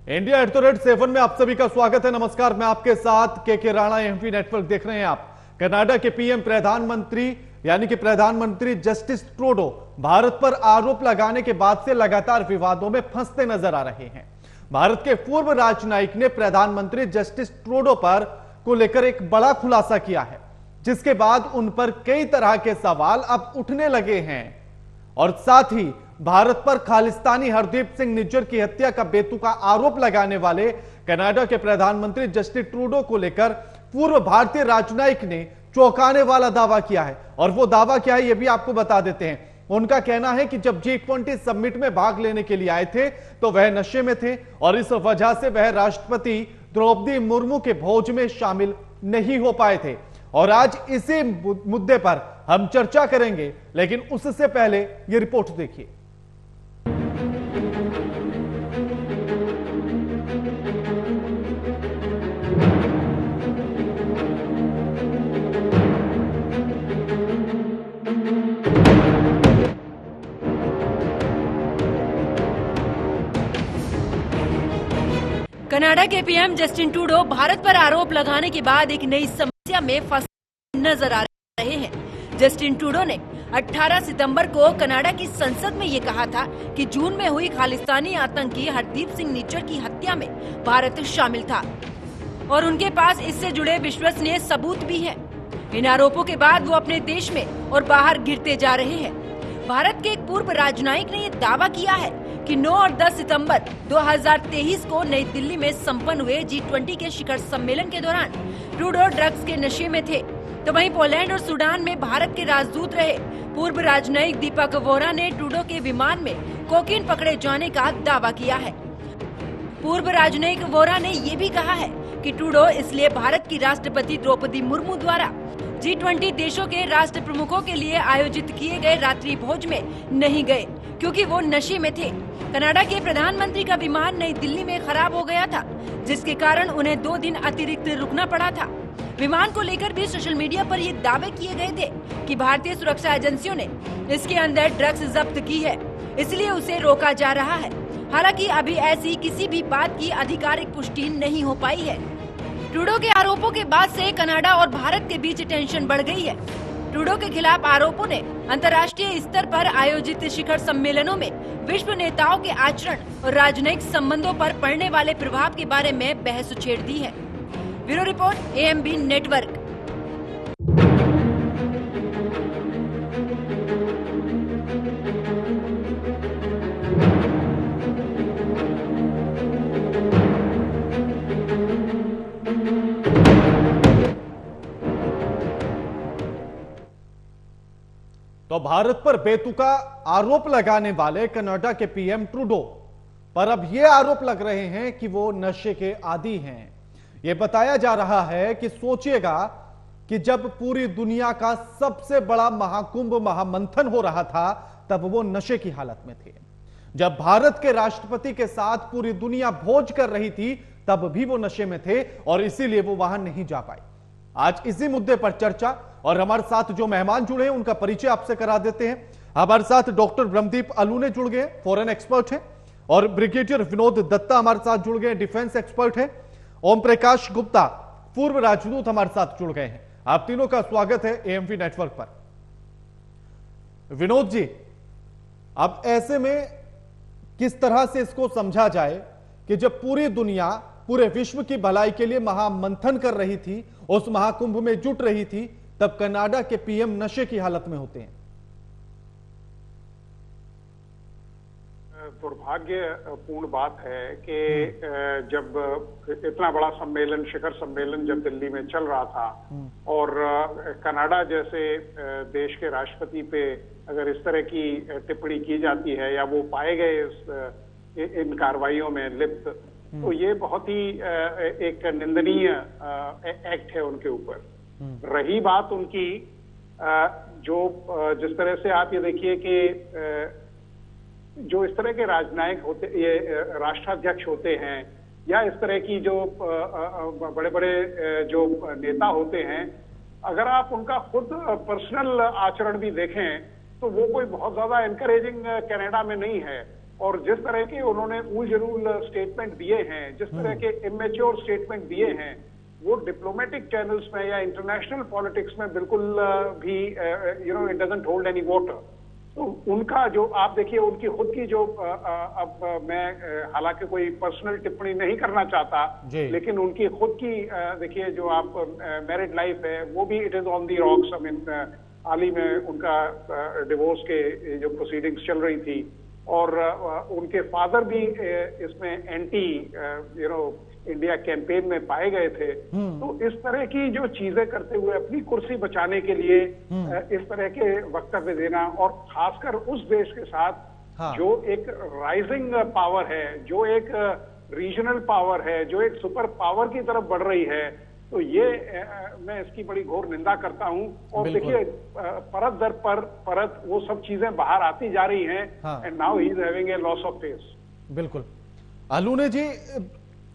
इंडिया@7 में आप सभी का स्वागत है। नमस्कार, मैं आपके साथ के राणा। एमपी नेटवर्क देख रहे हैं आप। कनाडा के पीएम प्रधानमंत्री जस्टिन ट्रूडो भारत पर आरोप लगाने के बाद से लगातार विवादों में फंसते नजर आ रहे हैं। भारत के पूर्व राजनयिक ने प्रधानमंत्री जस्टिन ट्रूडो पर को लेकर एक बड़ा खुलासा किया है, जिसके बाद उन पर कई तरह के सवाल अब उठने लगे हैं। और साथ ही भारत पर खालिस्तानी हरदीप सिंह निज्जर की हत्या का बेतुका आरोप लगाने वाले कनाडा के प्रधानमंत्री जस्टिन ट्रूडो को लेकर पूर्व भारतीय राजनयिक ने चौंकाने वाला दावा किया है। और वो दावा क्या है, ये भी आपको बता देते हैं। उनका कहना है कि जब G20 समिट में भाग लेने के लिए आए थे तो वह नशे में थे और इस वजह से वह राष्ट्रपति द्रौपदी मुर्मू के भोज में शामिल नहीं हो पाए थे। और आज इसी मुद्दे पर हम चर्चा करेंगे, लेकिन उससे पहले यह रिपोर्ट देखिए। कनाडा के पीएम जस्टिन ट्रूडो भारत पर आरोप लगाने के बाद एक नई समस्या में फंसे नजर आ रहे हैं। जस्टिन ट्रूडो ने 18 सितंबर को कनाडा की संसद में ये कहा था कि जून में हुई खालिस्तानी आतंकी हरदीप सिंह निज्जर की हत्या में भारत शामिल था और उनके पास इससे जुड़े विश्वसनीय सबूत भी है। इन आरोपों के बाद वो अपने देश में और बाहर गिरते जा रहे हैं। भारत के एक पूर्व राजनयिक ने ये दावा किया है कि 9 और 10 सितंबर 2023 को नई दिल्ली में संपन्न हुए G20 के शिखर सम्मेलन के दौरान ट्रूडो ड्रग्स के नशे में थे। तो वहीं पोलैंड और सूडान में भारत के राजदूत रहे पूर्व राजनयिक दीपक वोरा ने ट्रूडो के विमान में कोकीन पकड़े जाने का दावा किया है। पूर्व राजनयिक वोरा ने ये भी कहा है कि ट्रूडो इसलिए भारत की राष्ट्रपति द्रौपदी मुर्मू द्वारा G20 देशों के राष्ट्र प्रमुखों के लिए आयोजित किए गए रात्रि भोज में नहीं गए, क्योंकि वो नशे में थे। कनाडा के प्रधानमंत्री का विमान नई दिल्ली में खराब हो गया था, जिसके कारण उन्हें 2 दिन अतिरिक्त रुकना पड़ा था। विमान को लेकर भी सोशल मीडिया पर ये दावे किए गए थे कि भारतीय सुरक्षा एजेंसियों ने इसके अंदर ड्रग्स जब्त की है, इसलिए उसे रोका जा रहा है। हालांकि अभी ऐसी किसी भी बात की आधिकारिक पुष्टि नहीं हो पाई है। ट्रूडो के आरोपों के बाद से कनाडा और भारत के बीच टेंशन बढ़ गई है। ट्रूडो के खिलाफ आरोपों ने अंतर्राष्ट्रीय स्तर पर आयोजित शिखर सम्मेलनों में विश्व नेताओं के आचरण और राजनयिक संबंधों पर पड़ने वाले प्रभाव के बारे में बहस छेड़ दी है। Bureau report, AMB network. तो भारत पर बेतुका आरोप लगाने वाले कनाडा के पीएम ट्रूडो पर अब यह आरोप लग रहे हैं कि वो नशे के आदी हैं। यह बताया जा रहा है कि सोचिएगा कि जब पूरी दुनिया का सबसे बड़ा महाकुंभ महामंथन हो रहा था, तब वो नशे की हालत में थे। जब भारत के राष्ट्रपति के साथ पूरी दुनिया भोज कर रही थी, तब भी वो नशे में थे और इसीलिए वो वहां नहीं जा पाए। आज इसी मुद्दे पर चर्चा, और हमारे साथ जो मेहमान जुड़े हैं उनका परिचय आपसे करा देते हैं। हमारे साथ डॉक्टर ब्रह्मदीप अलूने जुड़ गए, फॉरेन एक्सपर्ट हैं, और ब्रिगेडियर विनोद दत्ता हमारे साथ जुड़ गए, डिफेंस एक्सपर्ट हैं। ओम प्रकाश गुप्ता पूर्व राजदूत हमारे साथ जुड़ गए हैं। आप तीनों का स्वागत है AMP नेटवर्क पर। विनोद जी, अब ऐसे में किस तरह से इसको समझा जाए कि जब पूरी दुनिया पूरे विश्व की भलाई के लिए महामंथन कर रही थी, उस महाकुंभ में जुट रही थी, तब कनाडा के पीएम नशे की हालत में होते हैं? दुर्भाग्यपूर्ण बात है कि जब इतना बड़ा सम्मेलन, शिखर सम्मेलन जब दिल्ली में चल रहा था और कनाडा जैसे देश के राष्ट्रपति पे अगर इस तरह की टिप्पणी की जाती है या वो पाए गए इन कार्रवाइयों में लिप्त, तो ये बहुत ही एक निंदनीय एक्ट है उनके ऊपर। रही बात उनकी जो जिस तरह से आप ये देखिए कि जो इस तरह के राजनयिक होते, ये राष्ट्राध्यक्ष होते हैं या इस तरह की जो बड़े बड़े जो नेता होते हैं, अगर आप उनका खुद पर्सनल आचरण भी देखें तो वो कोई बहुत ज्यादा एनकरेजिंग कनाडा में नहीं है। और जिस तरह के उन्होंने उल जरूल स्टेटमेंट दिए हैं, जिस तरह के इमेच्योर स्टेटमेंट दिए हैं, वो डिप्लोमेटिक चैनल्स में या इंटरनेशनल पॉलिटिक्स में बिल्कुल भी it doesn't hold any water. तो उनका जो आप देखिए, उनकी खुद की जो अब मैं हालांकि कोई पर्सनल टिप्पणी नहीं करना चाहता, लेकिन उनकी खुद की देखिए जो आप मैरिड लाइफ है वो भी it is on the rocks. I mean हाल ही में उनका डिवोर्स के जो प्रोसीडिंग्स चल रही थी, और उनके फादर भी इसमें एंटी इंडिया कैंपेन में पाए गए थे। तो इस तरह की जो चीजें करते हुए अपनी कुर्सी बचाने के लिए इस तरह के वक्तव्य देना, और खासकर उस देश के साथ जो एक राइजिंग पावर है, जो एक रीजनल पावर है, जो एक सुपर पावर की तरफ बढ़ रही है, तो ये मैं इसकी बड़ी घोर निंदा करता हूं। और देखिए परत दर परत वो सब चीजें बाहर आती जा रही हैं, and now he is having a loss of face. बिल्कुल अलूने जी,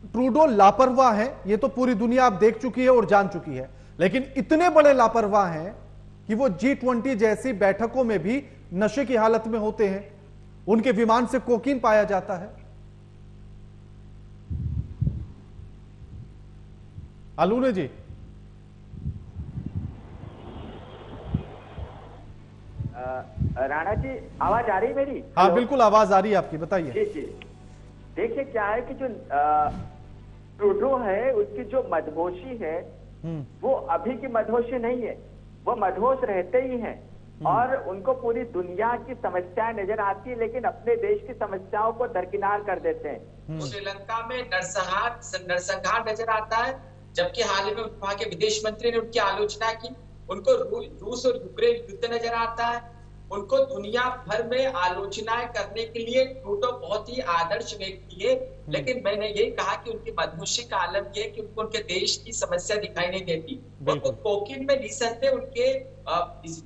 ट्रूडो लापरवाह है, ये तो पूरी दुनिया आप देख चुकी है और जान चुकी है, लेकिन इतने बड़े लापरवाह हैं कि वो G20 जैसी बैठकों में भी नशे की हालत में होते हैं, उनके विमान से कोकीन पाया जाता है। अलूने जी, राणा जी आवाज आ रही मेरी? हाँ बिल्कुल आवाज आ रही है आपकी, बताइए। जी जी, देखिए क्या है कि जो ट्रूडो है उसकी जो मदहोशी है वो अभी की मदहोशी नहीं है, वो मदहोश रहते ही हैं और उनको पूरी दुनिया की समस्याएं नजर आती है, लेकिन अपने देश की समस्याओं को दरकिनार कर देते हैं। श्रीलंका में नरसंहार नजर आता है, जबकि हाल ही में वहां के विदेश मंत्री ने उनकी आलोचना की। उनको रूस और यूक्रेन युद्ध नजर आता है। उनको दुनिया भर में आलोचनाएं करने के लिए ट्रूडो बहुत ही आदर्श व्यक्ति है, लेकिन मैंने यही कहा कि उनकी मदहोशी का आलम यह कि उनको उनके देश की समस्या दिखाई नहीं देती। उनको कोकीन में निसंदेह उनके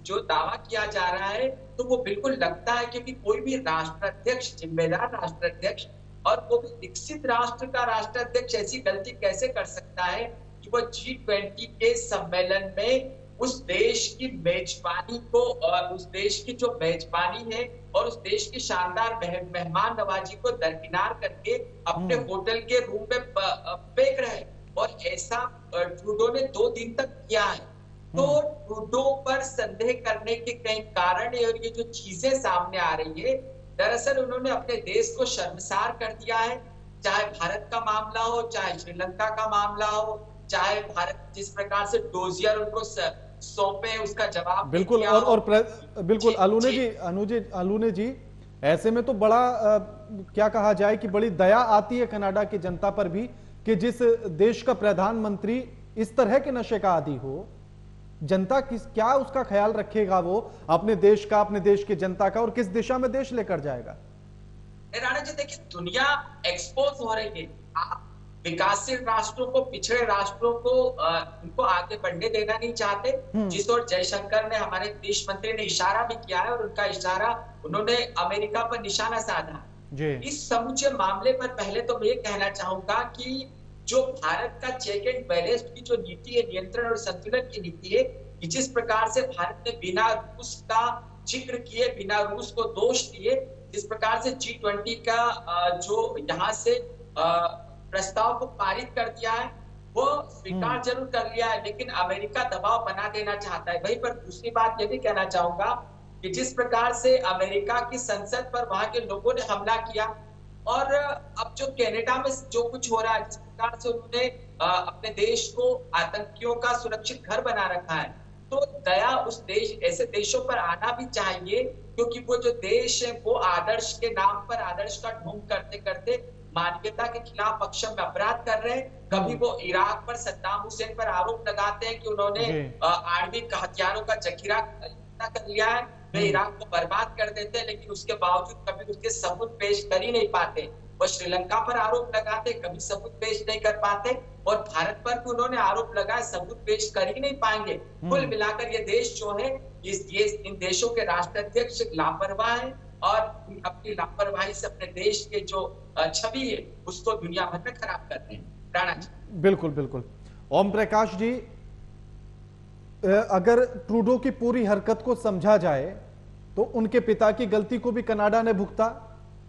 जो दावा किया जा रहा है तो वो बिल्कुल लगता है, क्योंकि कोई भी राष्ट्राध्यक्ष, जिम्मेदार राष्ट्राध्यक्ष और वो भी विकसित राष्ट्र का राष्ट्राध्यक्ष ऐसी गलती कैसे कर सकता है कि वो G20 के सम्मेलन में उस देश की मेजबानी को और उस देश की जो मेजबानी है और उस देश की शानदार मेहमान नवाजी को दरकिनार करके अपने होटल के रूम में फेंक रहे। और ऐसा ट्रूडो ने 2 दिन तक किया है। तो ट्रूडो पर संदेह करने के कई कारण है, और ये जो चीजें सामने आ रही है, दरअसल उन्होंने अपने देश को शर्मसार कर दिया है। चाहे भारत का मामला हो, चाहे श्रीलंका का मामला हो, चाहे भारत जिस प्रकार से डोजियर उनको सौंपे उसका जवाब बिल्कुल। और बिल्कुल अलूने जी, ऐसे में तो बड़ा क्या कहा जाए कि बड़ी दया आती है कनाडा की जनता पर भी कि जिस देश का प्रधानमंत्री इस तरह के नशे का आदी हो, जनता क्या उसका ख्याल रखेगा वो अपने देश का, अपने देश की जनता का, और किस दिशा में देश लेकर जाएगा। राणा जी देखिए, दुनिया एक्सपोज हो रही है। आप विकासशील राष्ट्रों को, पिछड़े राष्ट्रों को उनको आगे बढ़ने देना नहीं चाहते, जिस ओर जयशंकर ने, हमारे विदेश मंत्री ने इशारा भी किया है, और उनका इशारा उन्होंने अमेरिका पर निशाना साधा। इस समूचे मामले पर पहले तो मैं ये कहना चाहूंगा कि जो भारत का चेक एंड बैलेंस की जो नीति है, नियंत्रण और संतुलन की नीति है, कि जिस प्रकार से भारत ने बिना रूस का जिक्र किए, बिना रूस को दोष दिए, जिस प्रकार से G20 का जो यहाँ से प्रस्ताव को पारित कर दिया है, वो स्वीकार जरूर कर लिया है, लेकिन अमेरिका दबाव बना देना चाहता है। वहीं पर दूसरी बात ये भी कहना चाहूंगा कि जिस प्रकार से अमेरिका की संसद पर वहां के लोगों ने हमला किया, और अब जो कनाडा में जो कुछ हो रहा है, जिस प्रकार से उन्होंने अपने देश को आतंकियों का सुरक्षित घर बना रखा है, तो दया उस देश, ऐसे देशों पर आना भी चाहिए, क्योंकि वो जो देश है वो आदर्श के नाम पर आदर्श का ढोंग करते करते मानवीयता के खिलाफ अक्षम में अपराध कर रहे हैं। कभी वो इराक पर सद्दाम हुसैन पर आरोप लगाते हैं कि उन्होंने आणविक हथियारों का जखीरा कर लिया है, वे इराक को बर्बाद कर देते हैं, लेकिन उसके बावजूद कभी उसके सबूत पेश कर ही नहीं पाते। वो श्रीलंका पर आरोप लगाते, कभी सबूत पेश नहीं कर पाते, और भारत पर भी उन्होंने आरोप लगाए, सबूत पेश कर ही नहीं पाएंगे। कुल मिलाकर ये देश जो है, इन देशों के राष्ट्राध्यक्ष लापरवाह है, और अपनी लापरवाही से अपने देश के जो छवि है उसको दुनिया भर में खराब कर रहे हैं। राणा जी बिल्कुल बिल्कुल। ओम प्रकाश जी, अगर ट्रूडो की पूरी हरकत को समझा जाए तो उनके पिता की गलती को भी कनाडा ने भुगता,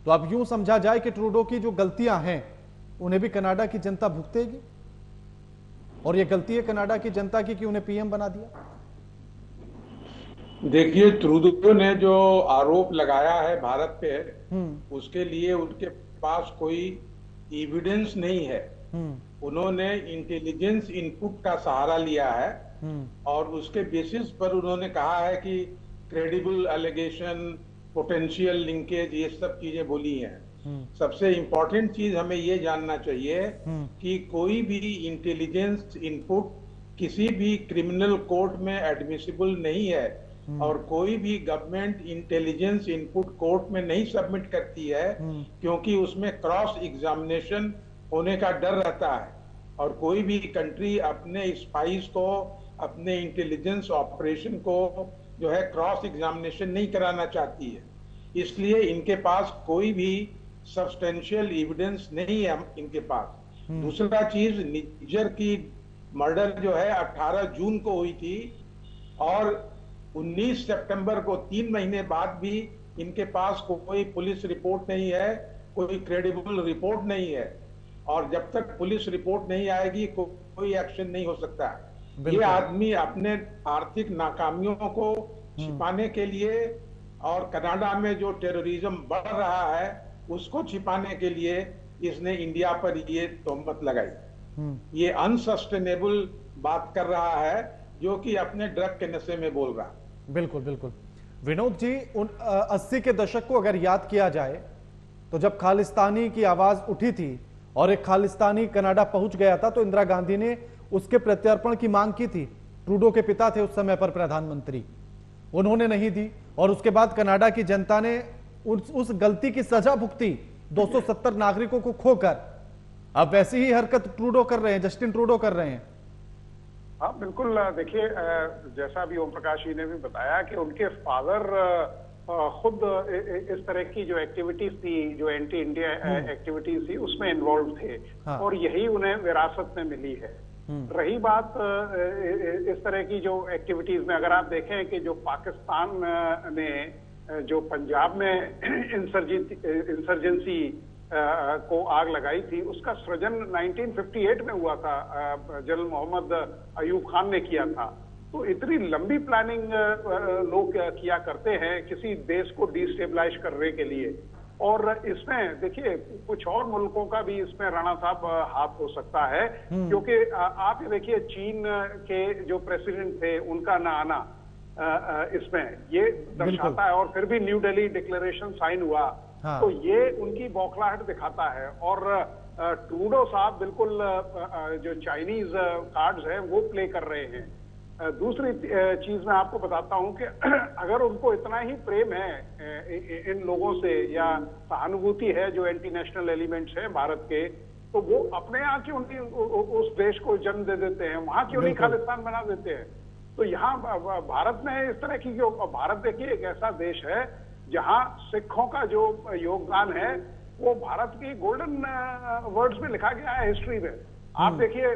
तो अब यूं समझा जाए कि ट्रूडो की जो गलतियां हैं उन्हें भी कनाडा की जनता भुगतेगी, और ये गलती है कनाडा की जनता की कि उन्हें पीएम बना दिया। देखिए, ट्रूडो ने जो आरोप लगाया है भारत पे, उसके लिए उनके पास कोई एविडेंस नहीं है। उन्होंने इंटेलिजेंस इनपुट का सहारा लिया है और उसके बेसिस पर उन्होंने कहा है कि क्रेडिबल एलिगेशन, पोटेंशियल लिंकेज, ये सब चीजें बोली हैं। सबसे इंपॉर्टेंट चीज हमें ये जानना चाहिए कि कोई भी इंटेलिजेंस इनपुट किसी भी क्रिमिनल कोर्ट में एडमिसिबल नहीं है और कोई भी गवर्नमेंट इंटेलिजेंस इनपुट कोर्ट में नहीं सबमिट करती है, क्योंकि उसमें क्रॉस एग्जामिनेशन होने का डर रहता है और कोई भी कंट्री अपने स्पाइस को, अपने इंटेलिजेंस ऑपरेशन को जो है क्रॉस एग्जामिनेशन नहीं कराना चाहती है। इसलिए इनके पास कोई भी सब्सटेंशियल एविडेंस नहीं है इनके पास। दूसरा चीज, निज्जर की मर्डर जो है 18 जून को हुई थी और 19 सितंबर को, 3 महीने बाद भी इनके पास कोई पुलिस रिपोर्ट नहीं है, कोई क्रेडिबल रिपोर्ट नहीं है और जब तक पुलिस रिपोर्ट नहीं आएगी कोई एक्शन नहीं हो सकता। ये आदमी अपने आर्थिक नाकामियों को छिपाने के लिए और कनाडा में जो टेररिज्म बढ़ रहा है उसको छिपाने के लिए इसने इंडिया पर ये तोहमत लगाई। ये अनसस्टेनेबल बात कर रहा है जो कि अपने ड्रग के नशे में बोल रहा। बिल्कुल बिल्कुल। विनोद जी, 80 के दशक को अगर याद किया जाए तो जब खालिस्तानी की आवाज उठी थी और एक खालिस्तानी कनाडा पहुंच गया था तो इंदिरा गांधी ने उसके प्रत्यर्पण की मांग की थी। ट्रूडो के पिता थे उस समय पर प्रधानमंत्री, उन्होंने नहीं दी और उसके बाद कनाडा की जनता ने उस गलती की सजा भुगती 270 नागरिकों को खोकर। अब वैसी ही हरकत ट्रूडो कर रहे हैं, जस्टिन ट्रूडो कर रहे हैं। हाँ बिल्कुल। देखिए, जैसा भी ओम प्रकाश जी ने भी बताया कि उनके फादर खुद इस तरह की जो एक्टिविटीज थी, जो एंटी इंडिया एक्टिविटीज थी, उसमें इन्वॉल्व थे। हाँ। और यही उन्हें विरासत में मिली है। रही बात इस तरह की जो एक्टिविटीज में, अगर आप देखें कि जो पाकिस्तान ने जो पंजाब में इंसर्जेंसी को आग लगाई थी, उसका सृजन 1958 में हुआ था, जनरल मोहम्मद अयूब खान ने किया था। तो इतनी लंबी प्लानिंग लोग किया करते हैं किसी देश को डिस्टेबलाइज करने के लिए। और इसमें देखिए कुछ और मुल्कों का भी इसमें राणा साहब हाथ हो सकता है, क्योंकि आप ये देखिए चीन के जो प्रेसिडेंट थे उनका ना आना इसमें ये दर्शाता है और फिर भी न्यू दिल्ली डिक्लेरेशन साइन हुआ। हाँ। तो ये उनकी बौखलाहट दिखाता है। और ट्रूडो साहब बिल्कुल जो चाइनीज कार्ड्स हैं वो प्ले कर रहे हैं। दूसरी चीज मैं आपको बताता हूं कि अगर उनको इतना ही प्रेम है इन लोगों से या सहानुभूति है जो एंटी नेशनल एलिमेंट्स हैं भारत के, तो वो अपने यहाँ क्यों नहीं उस देश को जन्म दे देते हैं, वहां क्यों नहीं खालिस्तान बना देते हैं। तो यहाँ भारत में इस तरह की जो, भारत देखिए एक ऐसा देश है जहां सिखों का जो योगदान है वो भारत की गोल्डन वर्ड्स में लिखा गया है हिस्ट्री में। आप देखिए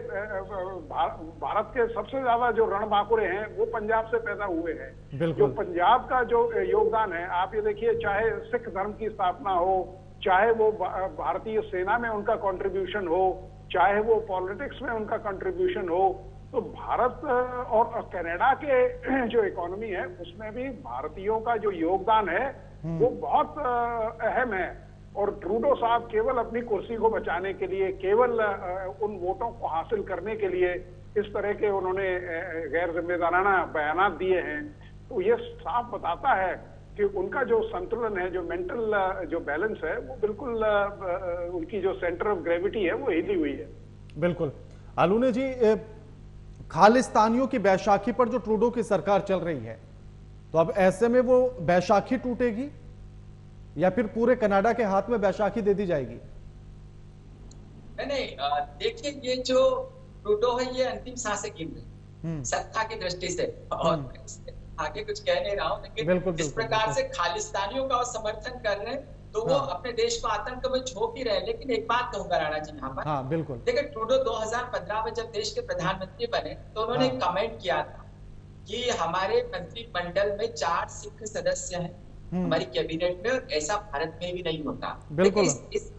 भारत के सबसे ज्यादा जो रणबांकुरे हैं वो पंजाब से पैदा हुए हैं। जो पंजाब का जो योगदान है, आप ये देखिए, चाहे सिख धर्म की स्थापना हो, चाहे वो भारतीय सेना में उनका कंट्रीब्यूशन हो, चाहे वो पॉलिटिक्स में उनका कंट्रीब्यूशन हो, तो भारत और कनाडा के जो इकोनॉमी है उसमें भी भारतीयों का जो योगदान है वो बहुत अहम है। और ट्रूडो साहब केवल अपनी कुर्सी को बचाने के लिए, केवल उन वोटों को हासिल करने के लिए इस तरह के उन्होंने गैर जिम्मेदाराना बयानात दिए हैं। तो ये साफ बताता है कि उनका जो संतुलन है, जो मेंटल जो बैलेंस है, वो बिल्कुल उनकी जो सेंटर ऑफ ग्रेविटी है वो हिली हुई है। बिल्कुल। आलूने जी, खालिस्तानियों की बैसाखी पर जो ट्रूडो की सरकार चल रही है, तो अब ऐसे में वो बैसाखी टूटेगी या फिर पूरे कनाडा के हाथ में बैसाखी दे दी जाएगी? नहीं, देखिए ये जो ट्रूडो है ये अंतिम सांसें गिन रही सत्ता की दृष्टि से, और आगे कुछ कह नहीं रहा हूं, लेकिन इस प्रकार से खालिस्तानियों का समर्थन कर रहे हैं तो वो अपने देश को आतंक में झोंक ही रहे हैं। लेकिन एक बात कहूंगा राणा जी यहाँ पर, हाँ, बिल्कुल। देखिए ट्रूडो 2015 में जब देश के प्रधानमंत्री बने तो उन्होंने कमेंट किया था कि हमारे मंत्रिमंडल में 4 सिख सदस्य हैं हमारी कैबिनेट में, और ऐसा भारत में भी नहीं होता। बिल्कुल। इस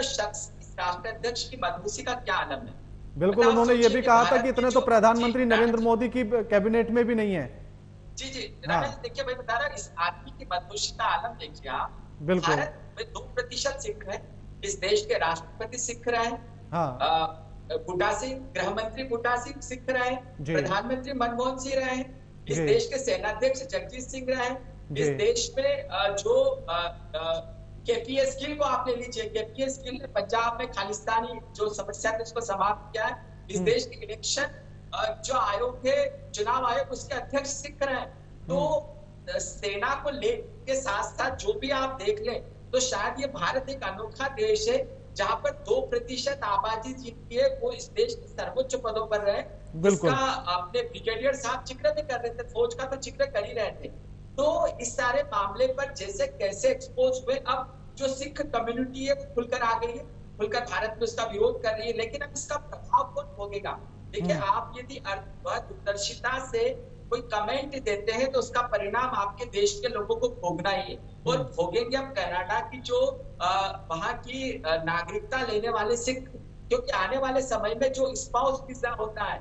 शख्स, इस राष्ट्राध्यक्ष की मदहोशी का क्या आलम है। बिल्कुल, उन्होंने ये भी कहा था कि इतने तो प्रधानमंत्री नरेंद्र मोदी की कैबिनेट में भी नहीं है। जी रमेश, देखिए मैं बता रहा, इस आदमी की मदहोशी का आलम देखिए आप। बिल्कुल। भारत में 2% सिख है, इस देश के राष्ट्रपति सिख रहे हैं, बूटा सिंह, गृह मंत्री बूटा सिंह सिख रहे हैं, प्रधानमंत्री मनमोहन सिंह रहे हैं, इस देश के सेनाध्यक्ष जगजीत सिंह रहे हैं, इस देश में जो केपीएस गिल को आप ले लीजिए, केपीएस गिल ने पंजाब में खालिस्तानी जो समस्या थी उसको समाप्त किया है। इस देश के इलेक्शन जो आयोग है, चुनाव आयोग, उसके अध्यक्ष सिख रहे हैं। तो सेना को लेके साथ साथ जो भी आप देख लें, तो शायद ये भारत एक अनोखा देश है जहां पर 2% आबादी जिनकी है वो इस देश के सर्वोच्च पदों पर रहे। इसका अपने ब्रिगेडियर साहब जिक्र भी कर रहे थे, फौज का तो जिक्र कर ही रहे थे। तो इस सारे मामले पर जैसे कैसे एक्सपोज हुए, अब जो सिख कम्युनिटी है वो खुलकर आ गई है, खुलकर भारत में उसका विरोध कर रही है, लेकिन अब इसका प्रभाव कौन भोगेगा। देखिए, आप यदि दूरदर्शिता से कोई कमेंट देते हैं तो उसका परिणाम आपके देश के लोगों को भोगना ही है, और भोगेंगे अब कनाडा की जो वहां की नागरिकता लेने वाले सिख, क्योंकि आने वाले समय में जो स्पाउस वीजा होता है,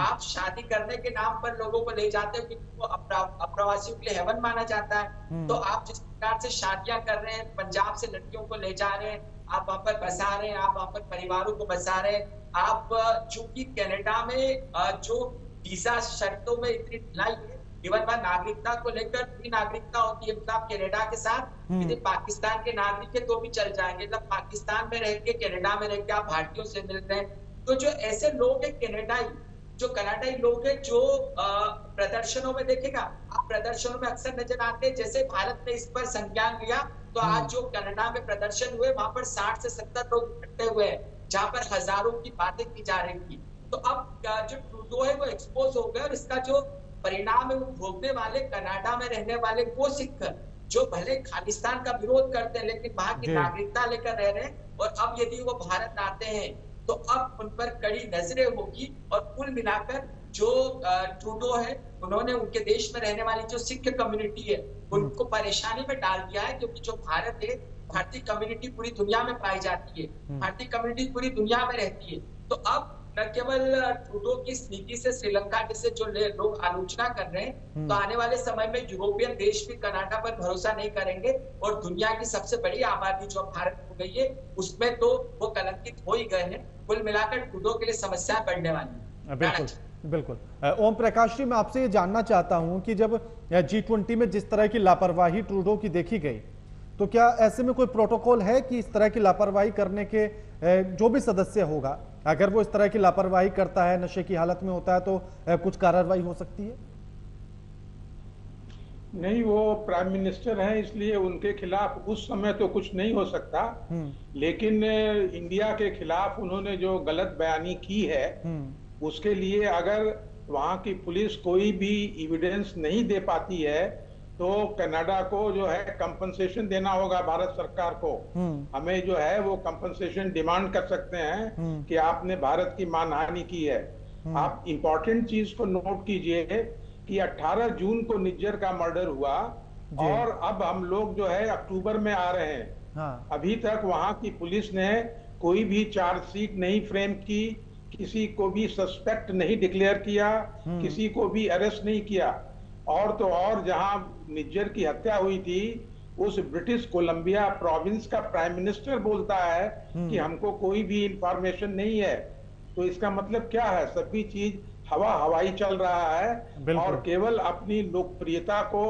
आप शादी करने के नाम पर लोगों को ले जाते हो क्योंकि वो अप्रवासियों के लिए हेवन माना जाता है। तो आप जिस प्रकार से शादियां कर रहे हैं, पंजाब से लड़कियों को ले जा रहे हैं, आप वहां पर बसा रहे हैं, आप वहां पर परिवारों को बसा रहे हैं। आप चूंकि कनाडा में जो वीजा शर्तों में इतनी ढिलाई है, इवन वह नागरिकता को लेकर भी नागरिकता होती है, मतलब कनाडा के साथ यदि पाकिस्तान के नागरिक है तो भी चल जाएंगे, मतलब पाकिस्तान में रह के कनाडा में रह के आप भारतीयों से मिल रहे हैं। तो जो ऐसे लोग हैं कनाडाई लोग हैं जो प्रदर्शनों में देखेगा, आप प्रदर्शनों में अक्सर नजर आते हैं। जैसे भारत ने इस पर संज्ञान लिया तो आज जो कनाडा में प्रदर्शन हुए वहां पर 60 से 70 लोग इकट्ठे हुए हैं, जहां पर हजारों की बातें की जा रही थी। तो अब जो ट्रूडो है वो एक्सपोज हो गया, और इसका जो परिणाम है वो भोगने वाले कनाडा में रहने वाले वो सिख जो भले खालिस्तान का विरोध करते हैं लेकिन वहां की नागरिकता लेकर रह रहे हैं, और अब यदि वो भारत आते हैं तो अब उन पर कड़ी नजरें होगी। और कुल मिलाकर जो ट्रूडो है, उन्होंने उनके देश में रहने वाली जो सिख कम्युनिटी है उनको परेशानी में डाल दिया है, क्योंकि जो भारत है, भारतीय कम्युनिटी पूरी दुनिया में पाई जाती है, भारतीय कम्युनिटी पूरी दुनिया में रहती है। तो अब न केवल ट्रूडो की इस नीति से श्रीलंका जैसे जो लोग आलोचना कर रहे हैं, तो आने वाले समय में यूरोपियन देश भी कनाडा पर भरोसा नहीं करेंगे, और दुनिया की सबसे बड़ी आबादी जो भारत हो गई है उसमें तो वो कलंकित हो ही गए हैं। कुल मिलाकर ट्रूडो के लिए समस्या बढ़ने वाली है। बिल्कुल बिल्कुल। ओम प्रकाश जी, मैं आपसे ये जानना चाहता हूं कि जब G20 में जिस तरह की लापरवाही ट्रूडो की देखी गई, तो क्या ऐसे में कोई प्रोटोकॉल है कि इस तरह की लापरवाही करने के जो भी सदस्य होगा, अगर वो इस तरह की लापरवाही करता है, नशे की हालत में होता है, तो कुछ कार्रवाई हो सकती है? नहीं, वो प्राइम मिनिस्टर हैं, इसलिए उनके खिलाफ उस समय तो कुछ नहीं हो सकता, लेकिन इंडिया के खिलाफ उन्होंने जो गलत बयानी की है उसके लिए अगर वहां की पुलिस कोई भी एविडेंस नहीं दे पाती है तो कनाडा को जो है कंपनसेशन देना होगा, भारत सरकार को। हमें जो है वो कंपनसेशन डिमांड कर सकते हैं कि आपने भारत की मानहानि की है। आप इंपॉर्टेंट चीज को नोट कीजिए कि 18 जून को निज्जर का मर्डर हुआ, और अब हम लोग जो है अक्टूबर में आ रहे हैं। अभी तक वहां की पुलिस ने कोई भी चार्जशीट नहीं फ्रेम की, किसी को भी सस्पेक्ट नहीं डिक्लेयर किया, किसी को भी अरेस्ट नहीं किया। और तो और जहां निज्जर की हत्या हुई थी, उस ब्रिटिश कोलंबिया प्रोविंस का प्राइम मिनिस्टर बोलता है कि हमको कोई भी इंफॉर्मेशन नहीं है। तो इसका मतलब क्या है? सभी चीज हवाई चल रहा है, और केवल अपनी लोकप्रियता को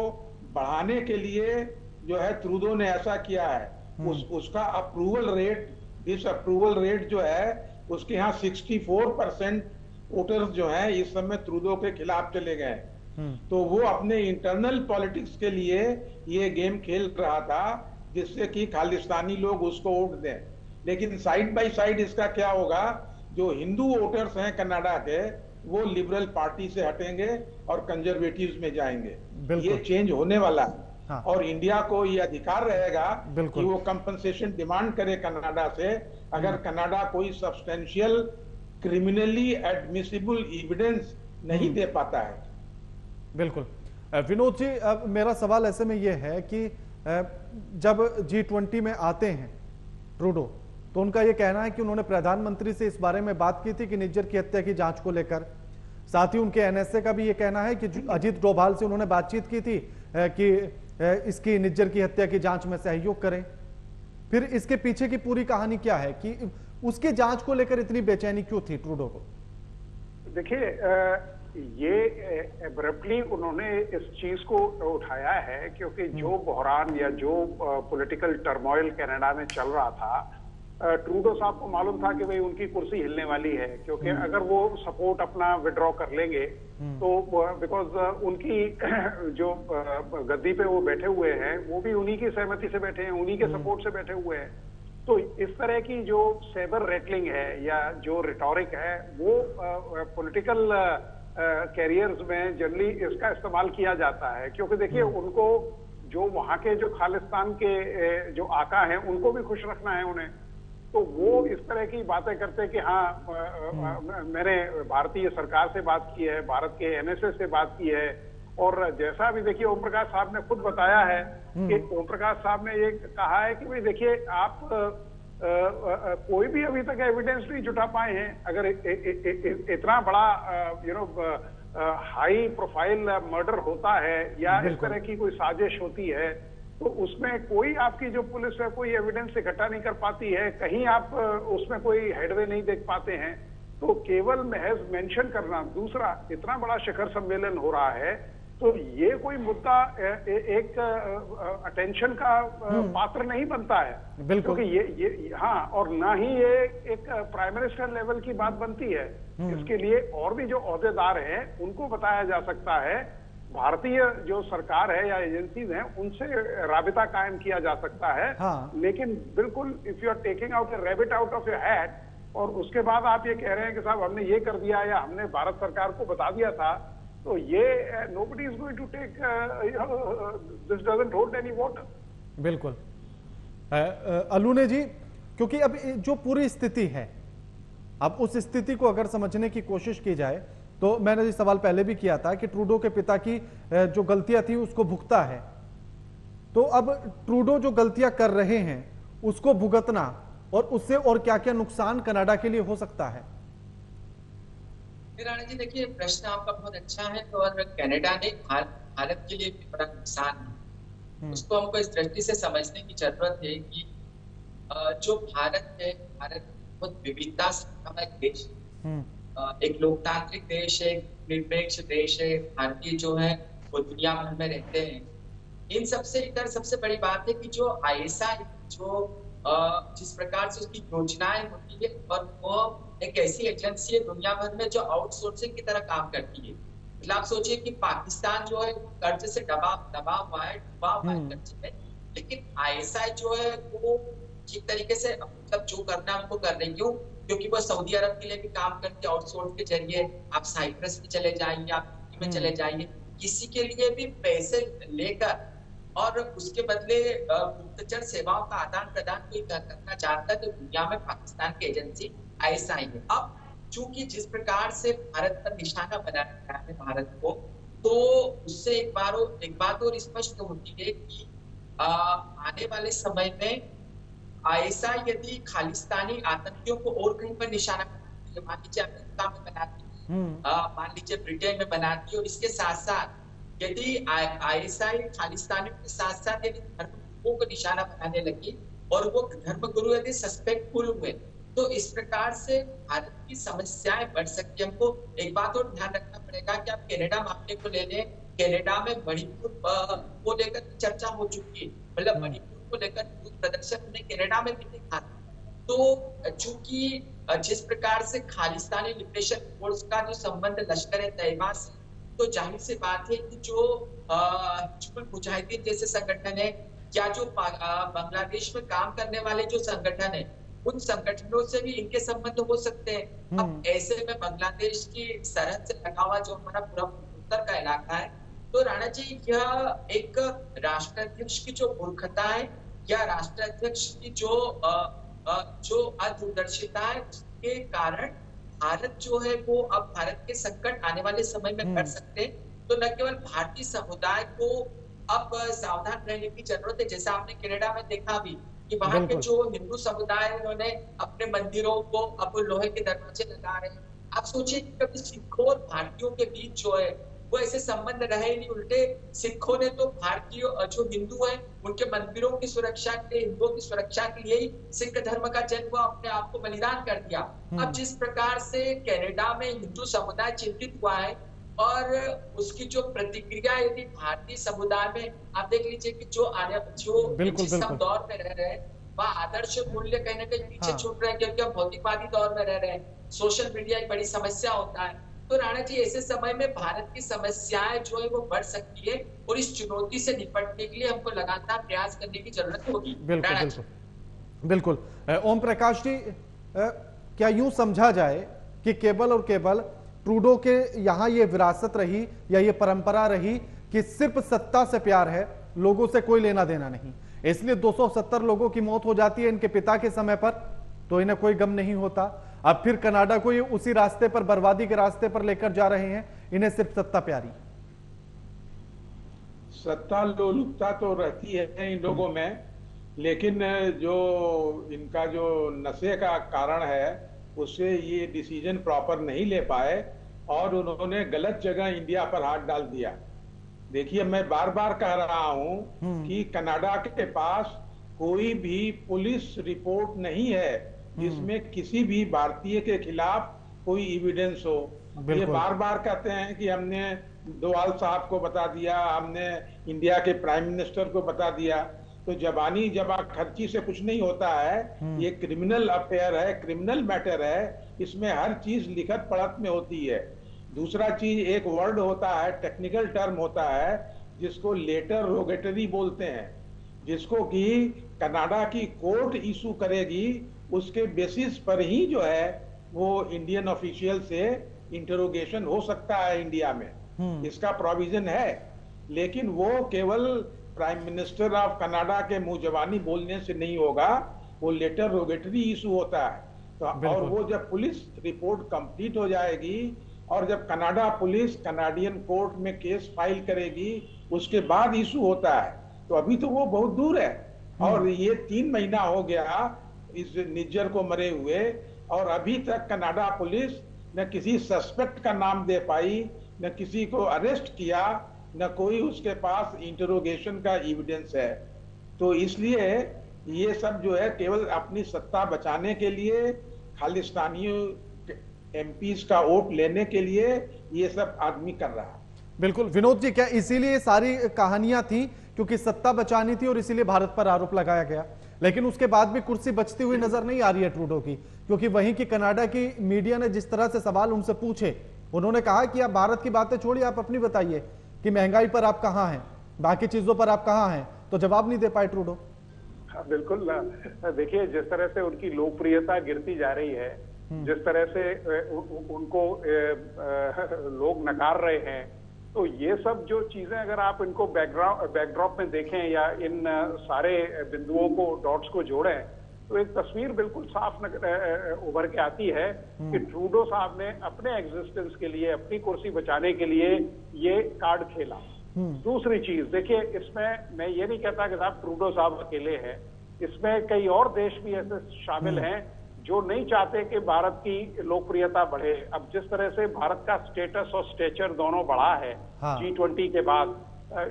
बढ़ाने के लिए जो है ट्रूडो ने ऐसा किया है। उसका अप्रूवल रेट जो है उसके यहाँ 64% वोटर्स जो हैं इस समय ट्रूडो के खिलाफ चले गए। तो वो अपने इंटरनल पॉलिटिक्स के लिए ये गेम खेल रहा था जिससे कि खालिस्तानी लोग उसको वोट दें। लेकिन साइड बाय साइड इसका क्या होगा, जो हिंदू वोटर्स हैं कनाडा के वो लिबरल पार्टी से हटेंगे और कंजर्वेटिव्स में जाएंगे। ये चेंज होने वाला है। और इंडिया को ये अधिकार रहेगा कि वो कंपनसेशन डिमांड करे कनाडा से, अगर कनाडा कोई सब्सटेंशियल क्रिमिनली एडमिसिबल एविडेंस नहीं दे पाता है। बिल्कुल। विनोद जी, अब मेरा सवाल ऐसे में यह है कि जब G20 में आते हैं ट्रूडो, तो उनका यह कहना है कि उन्होंने प्रधानमंत्री से इस बारे में बात की थी कि निज्जर की हत्या की जांच को लेकर। साथ ही उनके एनएसए का भी यह कहना है कि अजीत डोभाल से उन्होंने बातचीत की थी कि इसकी निज्जर की हत्या की जांच में सहयोग करें। फिर इसके पीछे की पूरी कहानी क्या है कि उसकी जांच को लेकर इतनी बेचैनी क्यों थी ट्रूडो को? देखिए, ये एब्रप्टली उन्होंने इस चीज को उठाया है क्योंकि जो बहरान या जो पॉलिटिकल टर्मोइल कनाडा में चल रहा था, ट्रूडो साहब को मालूम था कि भाई उनकी कुर्सी हिलने वाली है, क्योंकि अगर वो सपोर्ट अपना विड्रॉ कर लेंगे तो बिकॉज उनकी जो गद्दी पे वो बैठे हुए हैं वो भी उन्हीं की सहमति से बैठे हैं, उन्हीं के सपोर्ट से बैठे हुए हैं। तो इस तरह की जो सेबर रेटलिंग है या जो रिटोरिक है वो पॉलिटिकल कैरियर्स में जनरली इसका इस्तेमाल किया जाता है, क्योंकि देखिए उनको जो वहां के जो खालिस्तान के जो आका हैं उनको भी खुश रखना है उन्हें। तो वो इस तरह की बातें करते हैं कि हाँ मैंने भारतीय सरकार से बात की है, भारत के एनएसए से बात की है। और जैसा भी देखिए ओम प्रकाश साहब ने खुद बताया है कि ओम प्रकाश साहब ने ये कहा है कि भाई देखिए आप कोई भी अभी तक एविडेंस नहीं जुटा पाए हैं। अगर इतना बड़ा हाई प्रोफाइल मर्डर होता है या इस तरह की कोई साजिश होती है तो उसमें कोई आपकी जो पुलिस है कोई एविडेंस इकट्ठा नहीं कर पाती है, कहीं आप उसमें कोई हेडवे नहीं देख पाते हैं। तो केवल महज मेंशन करना, दूसरा इतना बड़ा शिखर सम्मेलन हो रहा है तो ये कोई मुद्दा एक अटेंशन का पात्र नहीं बनता है, क्योंकि ये हाँ, और ना ही ये एक प्राइम मिनिस्टर लेवल की बात बनती है। इसके लिए और भी जो ओहदेदार हैं उनको बताया जा सकता है, भारतीय जो सरकार है या एजेंसीज हैं उनसे राबिता कायम किया जा सकता है। हाँ। लेकिन बिल्कुल if you are taking out a rabbit out of your hat और उसके बाद आप ये कह रहे हैं कि साहब हमने ये कर दिया या हमने भारत सरकार को बता दिया था, तो ये nobody is going to take this doesn't hold any water। बिल्कुल अलूने जी, क्योंकि अब जो पूरी स्थिति है, अब उस स्थिति को अगर समझने की कोशिश की जाए तो मैंने ये सवाल पहले भी किया था कि ट्रूडो के पिता की जो गलतियां थी उसको भुगता है, तो अब ट्रूडो जो गलतियां कर रहे हैं उसको भुगतना और उससे और क्या क्या नुकसान कनाडा के लिए हो सकता है? राणा जी देखिए, प्रश्न आपका बहुत अच्छा है और कनाडा ने भारत के लिए भी बड़ा नुकसान है, उसको हमको इस दृष्टि से समझने की जरूरत है कि जो भारत है, भारत बहुत विविधता से भरा एक देश, एक लोकतांत्रिक देश है, निरपेक्ष देश है। भारतीय जो है वो दुनिया भर में रहते हैं। इन सबसे इधर सबसे बड़ी बात है कि जो ISI जो जिस प्रकार से उसकी योजनाएं होती है और वो एक ऐसी एजेंसी है दुनिया भर में जो आउटसोर्सिंग की तरह काम करती है। मतलब आप सोचिए कि पाकिस्तान जो है कर्ज से दबा हुआ है कर्ज में, लेकिन ISI जो है वो ठीक तरीके से मतलब जो करना है उनको कर रही है, क्योंकि वो सऊदी अरब के लिए भी काम करती है आउटसोर्स के जरिए। आप साइप्रस में चले जाइए, आप में चले जाइए, किसी के लिए भी पैसे लेकर और उसके बदले गुप्तचर सेवाओं का आदान प्रदान कोई करना चाहता है तो दुनिया में पाकिस्तान की एजेंसी ISI है। अब चूंकि जिस प्रकार से भारत पर निशाना बनाया गया है भारत को, तो उससे एक बात और स्पष्ट होती है कि आने वाले समय में ISI यदि खालिस्तानी आतंकियों को और कहीं पर निशाना बनाती है, मान लीजिए अमेरिका में बनाती है, मान लीजिए ब्रिटेन में बनाती है, और इसके साथ साथ यदि ISI खालिस्तानियों के साथ साथ यदि धर्मगुरुओं को निशाना बनाने लगी और वो धर्मगुरु यदि सस्पेक्टफुल हुए, तो इस प्रकार से भारत की समस्याएं बढ़ सकती है। हमको एक बात और ध्यान रखना पड़ेगा कि आप कनाडा मामले को ले लें, कनाडा में मणिपुर को लेकर चर्चा हो चुकी है, मतलब मणिपुर को लेकर प्रदर्शन हमने कनाडा में भी देखा। तो चूंकि जिस प्रकार से खालिस्तानी लिबरेशन फोर्स का जो संबंध लश्कर तैयबा से, तो जाहिर सी बात है कि जो हिजबुल मुजाहिदीन जैसे संगठन है या जो बांग्लादेश में काम करने वाले जो संगठन है, उन संगठनों से भी इनके संबंध हो सकते हैं। अब ऐसे में बांग्लादेश की सरहद से लगा हुआ जो हमारा पूरा उत्तर का इलाका है, तो राणा जी यह एक राष्ट्राध्यक्ष की जो मूर्खता है या राष्ट्राध्यक्ष की जो अदूरदर्शिता है, उसके कारण भारत जो है वो अब भारत के संकट आने वाले समय में बढ़ सकते हैं। तो न केवल भारतीय समुदाय को अब सावधान रहने की जरूरत है, जैसा आपने कनाडा में देखा भी कि वहां के जो हिंदू समुदाय उन्होंने अपने मंदिरों को अब लोहे के दरवाजे लगा रहे हैं। आप सोचिए कि कभी सिखों और भारतीयों के बीच जो है वो ऐसे संबंध रहे ही नहीं, उल्टे सिखों ने तो भारतीय जो हिंदू है उनके मंदिरों की सुरक्षा के लिए, हिंदुओं की सुरक्षा के लिए ही सिख धर्म का जन्म अपने आप को बलिदान कर दिया। अब जिस प्रकार से कनाडा में हिंदू समुदाय चिंतित हुआ है और उसकी जो प्रतिक्रिया यदि भारतीय समुदाय में आप देख लीजिए कि जिस हम दौर में रह रहे हैं वह आदर्श मूल्य कहीं ना कहीं पीछे छूट रहे हैं, क्योंकि हम भौतिकवादी दौर में रह रहे हैं, सोशल मीडिया एक बड़ी समस्या होता है। तो राणा जी, ऐसे समय में भारत की समस्याएं जो है वो बढ़ सकती है और इस चुनौती से निपटने के लिए हमको लगातार प्रयास करने की जरूरत होगी। बिल्कुल। ओम प्रकाश जी, क्या यूं समझा जाए कि केवल और केवल ट्रूडो के यहां ये विरासत रही या ये परंपरा रही कि सिर्फ सत्ता से प्यार है, लोगों से कोई लेना देना नहीं, इसलिए 270 लोगों की मौत हो जाती है इनके पिता के समय पर तो इन्हें कोई गम नहीं होता। अब फिर कनाडा को ये उसी रास्ते पर, बर्बादी के रास्ते पर लेकर जा रहे हैं, इन्हें सिर्फ सत्ता प्यारी। सत्ता लोलुपता तो रहती है इन लोगों में, लेकिन जो इनका जो नशे का कारण है उससे ये डिसीजन प्रॉपर नहीं ले पाए और उन्होंने गलत जगह इंडिया पर हाथ डाल दिया। देखिए, मैं बार बार कह रहा हूं कि कनाडा के पास कोई भी पुलिस रिपोर्ट नहीं है जिसमें किसी भी भारतीय के खिलाफ कोई एविडेंस हो। ये बार बार कहते हैं कि हमने डोवाल साहब को बता दिया, हमने इंडिया के प्राइम मिनिस्टर को बता दिया। तो जबानी जबा खर्ची से कुछ नहीं होता है, ये क्रिमिनल अफेयर है, क्रिमिनल मैटर है, इसमें हर चीज लिखत पढ़त में होती है। दूसरा चीज, एक वर्ड होता है, टेक्निकल टर्म होता है जिसको लेटर रोगेटरी बोलते हैं, जिसको कि कनाडा की कोर्ट इशू करेगी, उसके बेसिस पर ही जो है वो इंडियन ऑफिशियल से इंटरोगेशन हो सकता है इंडिया में, इसका प्रोविजन है। लेकिन वो केवल प्राइम मिनिस्टर ऑफ कनाडा के मुंह जबानी बोलने से नहीं होगा, वो लेटर रोगेटरी इशू होता है। तो और वो जब पुलिस रिपोर्ट कंप्लीट हो जाएगी और जब कनाडा पुलिस कनाडियन कोर्ट में केस फाइल करेगी, उसके बाद इशू होता है। तो अभी तो वो बहुत दूर है और ये 3 महीना हो गया इस निज्जर को मरे हुए और अभी तक कनाडा पुलिस न किसी सस्पेक्ट का नाम दे पाई, न किसी को अरेस्ट किया, न कोई उसके पास इंटरोगेशन का एविडेंस है। तो इसलिए ये सब जो है केवल अपनी सत्ता बचाने के लिए, खालिस्तानी एमपीज का वोट लेने के लिए ये सब आदमी कर रहा है। बिल्कुल। विनोद जी, क्या इसीलिए सारी कहानियां थी क्योंकि सत्ता बचानी थी और इसीलिए भारत पर आरोप लगाया गया? लेकिन उसके बाद भी कुर्सी बचती हुई नजर नहीं आ रही है ट्रूडो की, क्योंकि वहीं की कनाडा की मीडिया ने जिस तरह से सवाल उनसे पूछे, उन्होंने कहा कि आप भारत की बातें छोड़िए, आप अपनी बताइए कि महंगाई पर आप कहां हैं, बाकी चीजों पर आप कहां हैं, तो जवाब नहीं दे पाए ट्रूडो। बिल्कुल। देखिए, जिस तरह से उनकी लोकप्रियता गिरती जा रही है, जिस तरह से उनको लोग नकार रहे हैं, तो ये सब जो चीजें अगर आप इनको बैकड्रॉप में देखें या इन सारे बिंदुओं को, डॉट्स को जोड़ें, तो एक तस्वीर बिल्कुल साफ उभर के आती है कि ट्रूडो साहब ने अपने एग्जिस्टेंस के लिए, अपनी कुर्सी बचाने के लिए ये कार्ड खेला। दूसरी चीज देखिए, इसमें मैं ये नहीं कहता कि साहब ट्रूडो साहब अकेले हैं, इसमें कई और देश भी ऐसे शामिल हैं जो नहीं चाहते कि भारत की लोकप्रियता बढ़े। अब जिस तरह से भारत का स्टेटस और स्टेचर दोनों बढ़ा है G20 के बाद,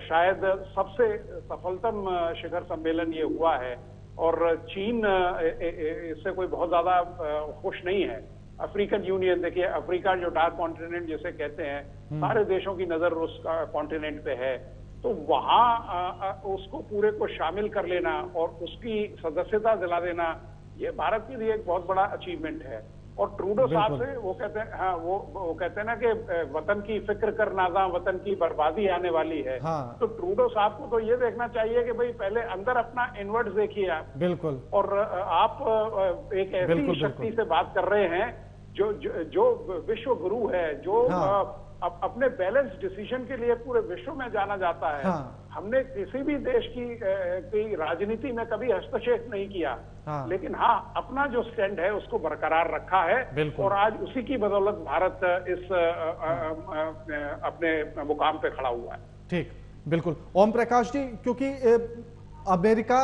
शायद सबसे सफलतम शिखर सम्मेलन ये हुआ है और चीन इससे कोई बहुत ज्यादा खुश नहीं है। अफ्रीकन यूनियन देखिए, अफ्रीका जो डार्क कॉन्टिनेंट जिसे कहते हैं, सारे देशों की नजर उस कॉन्टिनेंट पे है, तो वहां उसको पूरे को शामिल कर लेना और उसकी सदस्यता दिला देना, ये भारत के लिए एक बहुत बड़ा अचीवमेंट है। और ट्रूडो साहब से वो कहते हैं, हाँ, वो कहते हैं ना कि वतन की फिक्र कर नाज़ा, वतन की बर्बादी आने वाली है। हाँ। तो ट्रूडो साहब को तो ये देखना चाहिए कि भाई पहले अंदर अपना इनवर्ट्स देखिए आप। बिल्कुल। और आप एक ऐसी शक्ति से बात कर रहे हैं जो विश्व गुरु है, जो अपने बैलेंस डिसीजन के लिए पूरे विश्व में जाना जाता है। हाँ। हमने किसी भी देश की राजनीति में कभी हस्तक्षेप नहीं किया। हाँ। लेकिन हाँ, अपना जो स्टैंड है उसको बरकरार रखा है और आज उसी की बदौलत भारत इस अपने मुकाम पे खड़ा हुआ है। ठीक, बिल्कुल। ओम प्रकाश जी, क्योंकि अमेरिका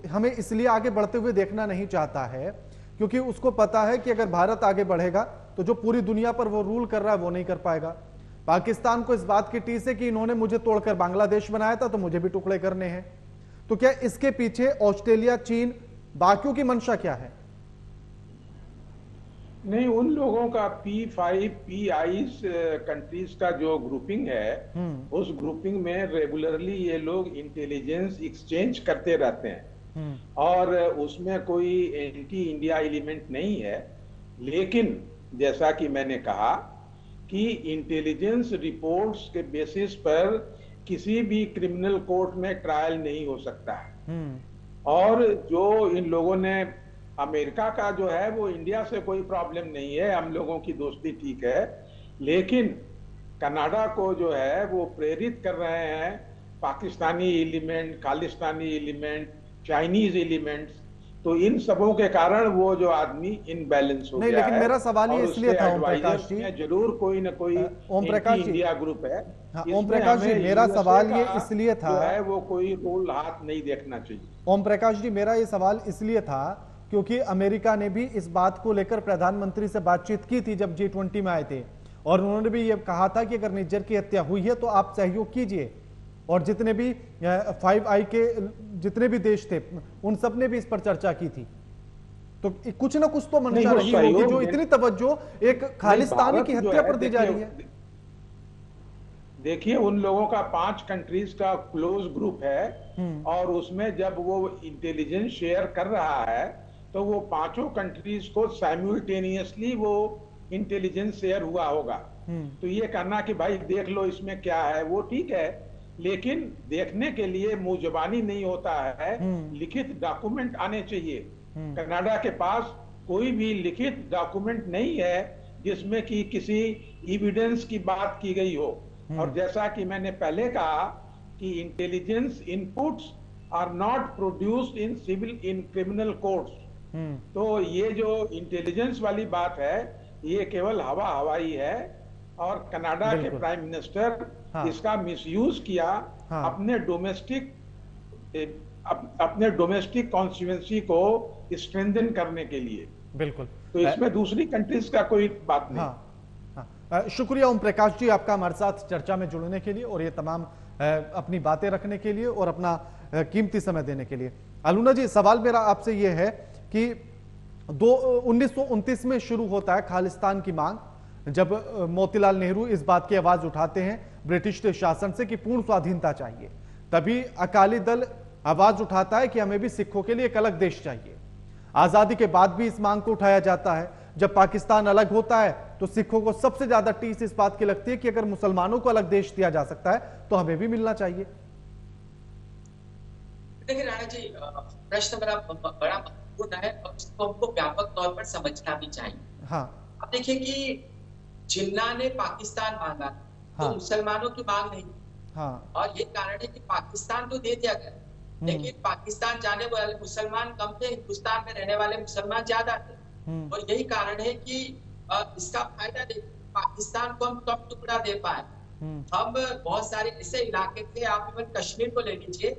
हमें इसलिए आगे बढ़ते हुए देखना नहीं चाहता है क्योंकि उसको पता है कि अगर भारत आगे बढ़ेगा तो जो पूरी दुनिया पर वो रूल कर रहा है वो नहीं कर पाएगा। पाकिस्तान को इस बात की टीस है कि इन्होंने मुझे तोड़कर बांग्लादेश बनाया था तो मुझे भी टुकड़े करने हैं। तो क्या इसके पीछे ऑस्ट्रेलिया, चीन, बाकियों की मंशा क्या है? नहीं, उन लोगों का P5 P-IS कंट्रीज का जो ग्रुपिंग है, उस ग्रुपिंग में रेगुलरली ये लोग इंटेलिजेंस एक्सचेंज करते रहते हैं और उसमें कोई एंटी इंडिया एलिमेंट नहीं है। लेकिन जैसा कि मैंने कहा कि इंटेलिजेंस रिपोर्ट्स के बेसिस पर किसी भी क्रिमिनल कोर्ट में ट्रायल नहीं हो सकता है। और जो इन लोगों ने, अमेरिका का जो है वो इंडिया से कोई प्रॉब्लम नहीं है, हम लोगों की दोस्ती ठीक है, लेकिन कनाडा को जो है वो प्रेरित कर रहे हैं Pakistani element, Khalistani element, Chinese elements. तो इन सबों के कारण वो जो आदमी इनबैलेंस हो गया है। नहीं, लेकिन मेरा सवाल ये इसलिए था ओम प्रकाश जी, जरूर कोई ना कोई ओम प्रकाश जी इंडिया ग्रुप है। हाँ, ओम प्रकाश जी, मेरा सवाल ये इसलिए था, जो है वो कोई रोल हाथ नहीं देखना चाहिए। ओम प्रकाश जी, मेरा ये सवाल इसलिए था क्योंकि अमेरिका ने भी इस बात को लेकर प्रधानमंत्री से बातचीत की थी जब G20 में आए थे और उन्होंने भी ये कहा था कि अगर निज्जर की हत्या हुई है तो आप सहयोग कीजिए। और जितने भी 5I के जितने भी देश थे उन सब ने भी इस पर चर्चा की थी। तो कुछ ना कुछ तो मंशा रही होगी जो इतनी तवज्जो एक खालिस्तानी की हत्या पर दी जा रही है। देखिए, उन लोगों का 5 कंट्रीज का क्लोज ग्रुप है और उसमें जब वो इंटेलिजेंस शेयर कर रहा है तो वो 5 कंट्रीज को साइमल्टेनियसली वो इंटेलिजेंस शेयर हुआ होगा। तो ये कहना कि भाई देख लो इसमें क्या है, वो ठीक है, लेकिन देखने के लिए मुंह जुबानी नहीं होता है, लिखित डॉक्यूमेंट आने चाहिए। कनाडा के पास कोई भी लिखित डॉक्यूमेंट नहीं है जिसमें कि किसी एविडेंस की बात की गई हो। और जैसा कि मैंने पहले कहा कि intelligence inputs are not produced in civil in criminal courts. तो ये जो इंटेलिजेंस वाली बात है ये केवल हवाई है और कनाडा के प्राइम मिनिस्टर इसका मिसयूज किया अपने डोमेस्टिक कॉन्स्टिट्यूएंसी को स्ट्रेंथन करने के लिए। बिल्कुल। तो इसमें दूसरी कंट्रीज का कोई बात नहीं। शुक्रिया ओम प्रकाश जी आपका हमारे साथ चर्चा में जुड़ने के लिए और ये तमाम अपनी बातें रखने के लिए और अपना कीमती समय देने के लिए। अलूना जी, सवाल मेरा आपसे ये है कि 1929 में शुरू होता है खालिस्तान की मांग, जब मोतीलाल नेहरू इस बात की आवाज उठाते हैं ब्रिटिश शासन से कि पूर्ण स्वाधीनता चाहिए। तभी अकाली दल आवाज उठाता है कि हमें भी सिखों के लिए एक अलग देश चाहिए। आजादी के बाद भी इस मांग को उठाया जाता है। जब पाकिस्तान अलग होता है तो सिखों को सबसे ज्यादा टीस इस बात की लगती है कि अगर मुसलमानों को अलग देश दिया जा सकता है तो हमें भी मिलना चाहिए। देखिए राणा जी, प्रश्न बड़ा महत्वपूर्ण है और इसको हमको व्यापक तौर पर समझना भी चाहिए। हाँ। अब देखिए कि जिन्ना ने पाकिस्तान मांगा तो मुसलमानों की मांग नहीं। हाँ। और ये कारण है कि पाकिस्तान तो दे दिया गया, लेकिन पाकिस्तान जाने वाले मुसलमान कम थे, हिंदुस्तान में रहने वाले मुसलमान ज्यादा थे। और यही कारण है कि इसका फायदा पाकिस्तान को हम कम टुकड़ा दे पाए। हम बहुत सारे ऐसे इलाके थे, आप इवन कश्मीर को ले लीजिए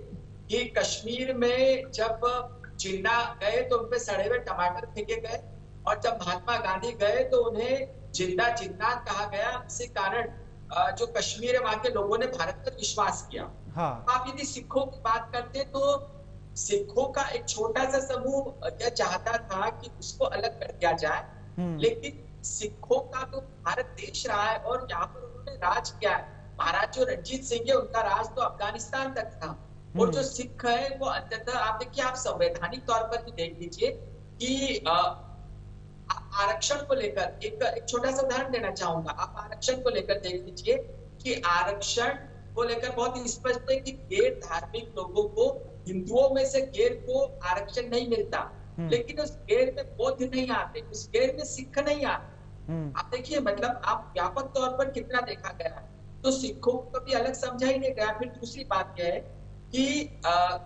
कि कश्मीर में जब जिन्ना गए तो उनपे सड़े हुए टमाटर फेंके गए और जब महात्मा गांधी गए तो उन्हें जिंदा जिन्नात कहा गया। इसी कारण जो कश्मीर है वहां के लोगों ने भारत पर विश्वास किया। आप यदि सिखों की बात करते तो सिखों का एक छोटा सा समूह यह चाहता था कि उसको अलग कर दिया जाए, लेकिन सिखों का तो भारत देश रहा है और यहाँ पर उन्होंने राज किया है। महाराज जो रणजीत सिंह है उनका राज तो अफगानिस्तान तक था। और जो सिख है वो अंततः आप देखिए, आप संवैधानिक तौर पर भी देख लीजिए कि आरक्षण को लेकर एक छोटा सा उदाहरण देना चाहूंगा। आप आरक्षण को लेकर देख लीजिए कि आरक्षण को लेकर बहुत स्पष्ट है कि गैर धार्मिक लोगों को, हिंदुओं में से गैर को आरक्षण नहीं मिलता, लेकिन उस गैर में बौद्ध नहीं आते, उस गैर में सिख नहीं आते। आप देखिए मतलब आप व्यापक तौर पर कितना देखा गया है, तो सिखों को कभी अलग समझा ही नहीं गया। फिर दूसरी बात यह है कि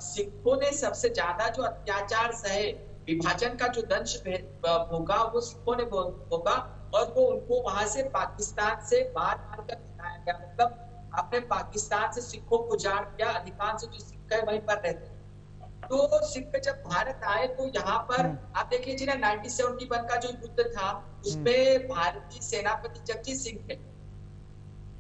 सिखों ने सबसे ज्यादा जो अत्याचार सहे, विभाजन का जो दंश भोगा वो सिखों ने भोगा, और वो उनको वहां से पाकिस्तान से मार मार कर हटाया गया। मतलब आपने पाकिस्तान से सिखों को उजाड़ दिया, अधिकांश जो सिख है वहीं पर रहते हैं। तो सिख जब भारत आए तो यहाँ पर आप देखिए जी ना 1971 का जो युद्ध था उसमें भारतीय सेनापति जगजीत सिंह थे।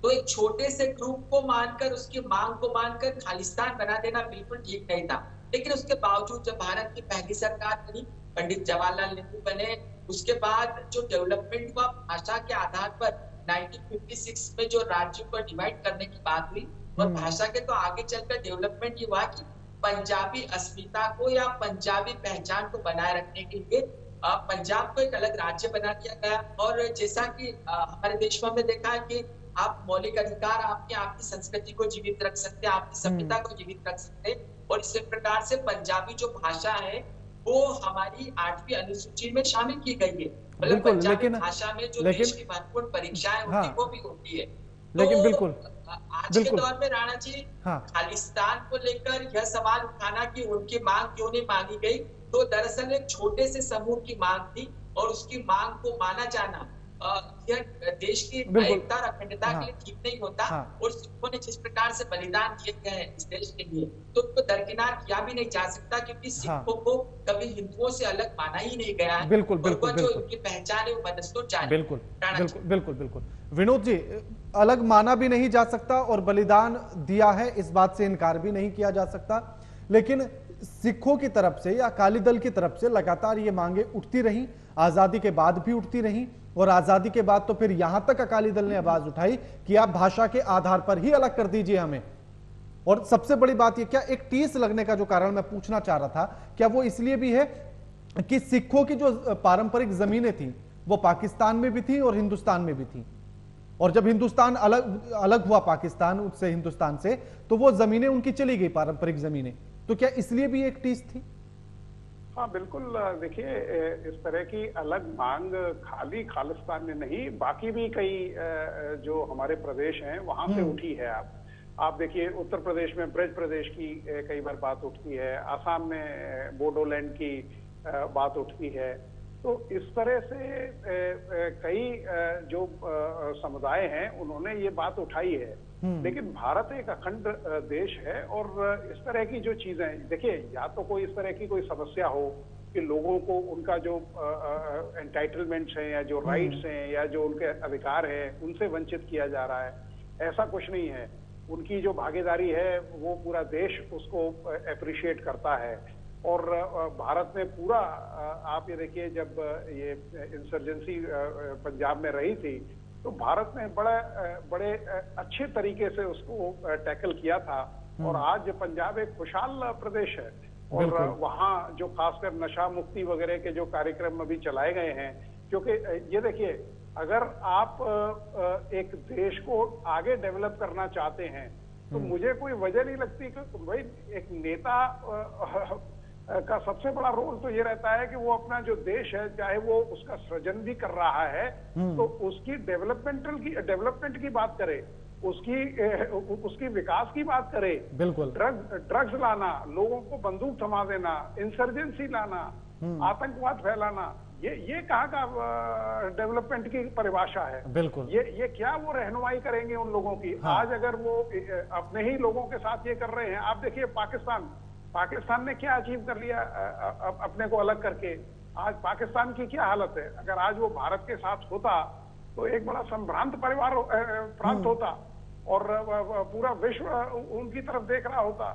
तो एक छोटे से ग्रुप को मानकर, उसकी मांग को मानकर खालिस्तान बना देना बिल्कुल ठीक नहीं था। लेकिन उसके बावजूद जब भारत की पहली सरकार बनी, पंडित जवाहरलाल नेहरू बने, उसके बाद जो डेवलपमेंट हुआ भाषा के आधार पर 1956 में जो राज्यों को डिवाइड करने की बात हुई, और भाषा के तो आगे चलकर डेवलपमेंट ये हुआ कि पंजाबी अस्मिता को या पंजाबी पहचान को बनाए रखने के लिए पंजाब को एक अलग राज्य बना दिया गया। और जैसा कि हमारे देश में हमने देखा है कि आप मौलिक अधिकार आपकी संस्कृति को जीवित रख सकते हैं, आपकी सभ्यता को जीवित रख सकते हैं। और इसी प्रकार से पंजाबी जो भाषा है वो हमारी 8वीं अनुसूची में शामिल की गई है। मतलब पंजाबी भाषा में जो देश की महत्वपूर्ण परीक्षाएं होती है वो भी होती है। लेकिन बिल्कुल आज के दौर में राणा जी खालिस्तान को लेकर यह सवाल उठाना कि उनकी मांग क्यों नहीं मांगी गई, तो दरअसल एक छोटे से समूह की मांग थी, और उसकी मांग को माना जाना यह देश की एकता और अखंडता के लिए ठीक नहीं होता। और सिखों ने जिस प्रकार से बलिदान दिए गए हैं इस देश के लिए, तो उनको दरकिनार किया भी नहीं जा सकता, क्योंकि सिखों को कभी हिंदुओं से अलग माना ही नहीं गया है। बिल्कुल जो उनकी पहचान है वो बदस्तूर जारी। बिल्कुल विनोद जी, अलग माना भी नहीं जा सकता और बलिदान दिया है इस बात से इनकार भी नहीं किया जा सकता। लेकिन सिखों की तरफ से या अकाली दल की तरफ से लगातार ये मांगे उठती रही, आजादी के बाद भी उठती रही, और आजादी के बाद तो फिर यहां तक अकाली दल ने आवाज उठाई कि आप भाषा के आधार पर ही अलग कर दीजिए हमें। और सबसे बड़ी बात ये, क्या एक टीस लगने का जो कारण मैं पूछना चाह रहा था, क्या वो इसलिए भी है कि सिखों की जो पारंपरिक जमीनें थी वो पाकिस्तान में भी थी और हिंदुस्तान में भी थी, और जब हिंदुस्तान अलग हुआ पाकिस्तान उससे, हिंदुस्तान से, तो वो जमीनें उनकी चली गई, पारंपरिक जमीनें, तो क्या इसलिए भी एक टीस थी? हाँ बिल्कुल, देखिए इस तरह की अलग मांग खाली खालिस्तान में नहीं, बाकी भी कई जो हमारे प्रदेश हैं वहां से उठी है। आप देखिए उत्तर प्रदेश में ब्रज प्रदेश की कई बार बात उठती है, आसाम में बोडोलैंड की बात उठती है। तो इस तरह से कई जो समुदाय हैं उन्होंने ये बात उठाई है। लेकिन भारत एक अखंड देश है, और इस तरह की जो चीजें, देखिए या तो कोई इस तरह की कोई समस्या हो कि लोगों को उनका जो एंटाइटलमेंट्स हैं या जो राइट्स हैं या जो उनके अधिकार हैं उनसे वंचित किया जा रहा है, ऐसा कुछ नहीं है। उनकी जो भागीदारी है वो पूरा देश उसको अप्रिशिएट करता है। और भारत में पूरा, आप ये देखिए जब ये इंसर्जेंसी पंजाब में रही थी तो भारत ने बड़े अच्छे तरीके से उसको टैकल किया था। और आज पंजाब एक खुशहाल प्रदेश है, और वहाँ जो खासकर नशा मुक्ति वगैरह के जो कार्यक्रम अभी चलाए गए हैं, क्योंकि ये देखिए अगर आप एक देश को आगे डेवलप करना चाहते हैं तो मुझे कोई वजह नहीं लगती कि भाई एक नेता का सबसे बड़ा रोल तो ये रहता है कि वो अपना जो देश है, चाहे वो उसका सृजन भी कर रहा है तो उसकी डेवलपमेंट की बात करे, उसकी विकास की बात करे। बिल्कुल, ड्रग्स लाना, लोगों को बंदूक थमा देना, इंसर्जेंसी लाना, आतंकवाद फैलाना, ये कहाँ का डेवलपमेंट की परिभाषा है? बिल्कुल, ये क्या वो रहनुमाई करेंगे उन लोगों की? हाँ। आज अगर वो अपने ही लोगों के साथ ये कर रहे हैं, आप देखिए पाकिस्तान ने क्या अचीव कर लिया अपने को अलग करके। आज पाकिस्तान की क्या हालत है? अगर आज वो भारत के साथ होता तो एक बड़ा संभ्रांत प्रांत होता और पूरा विश्व उनकी तरफ देख रहा होता।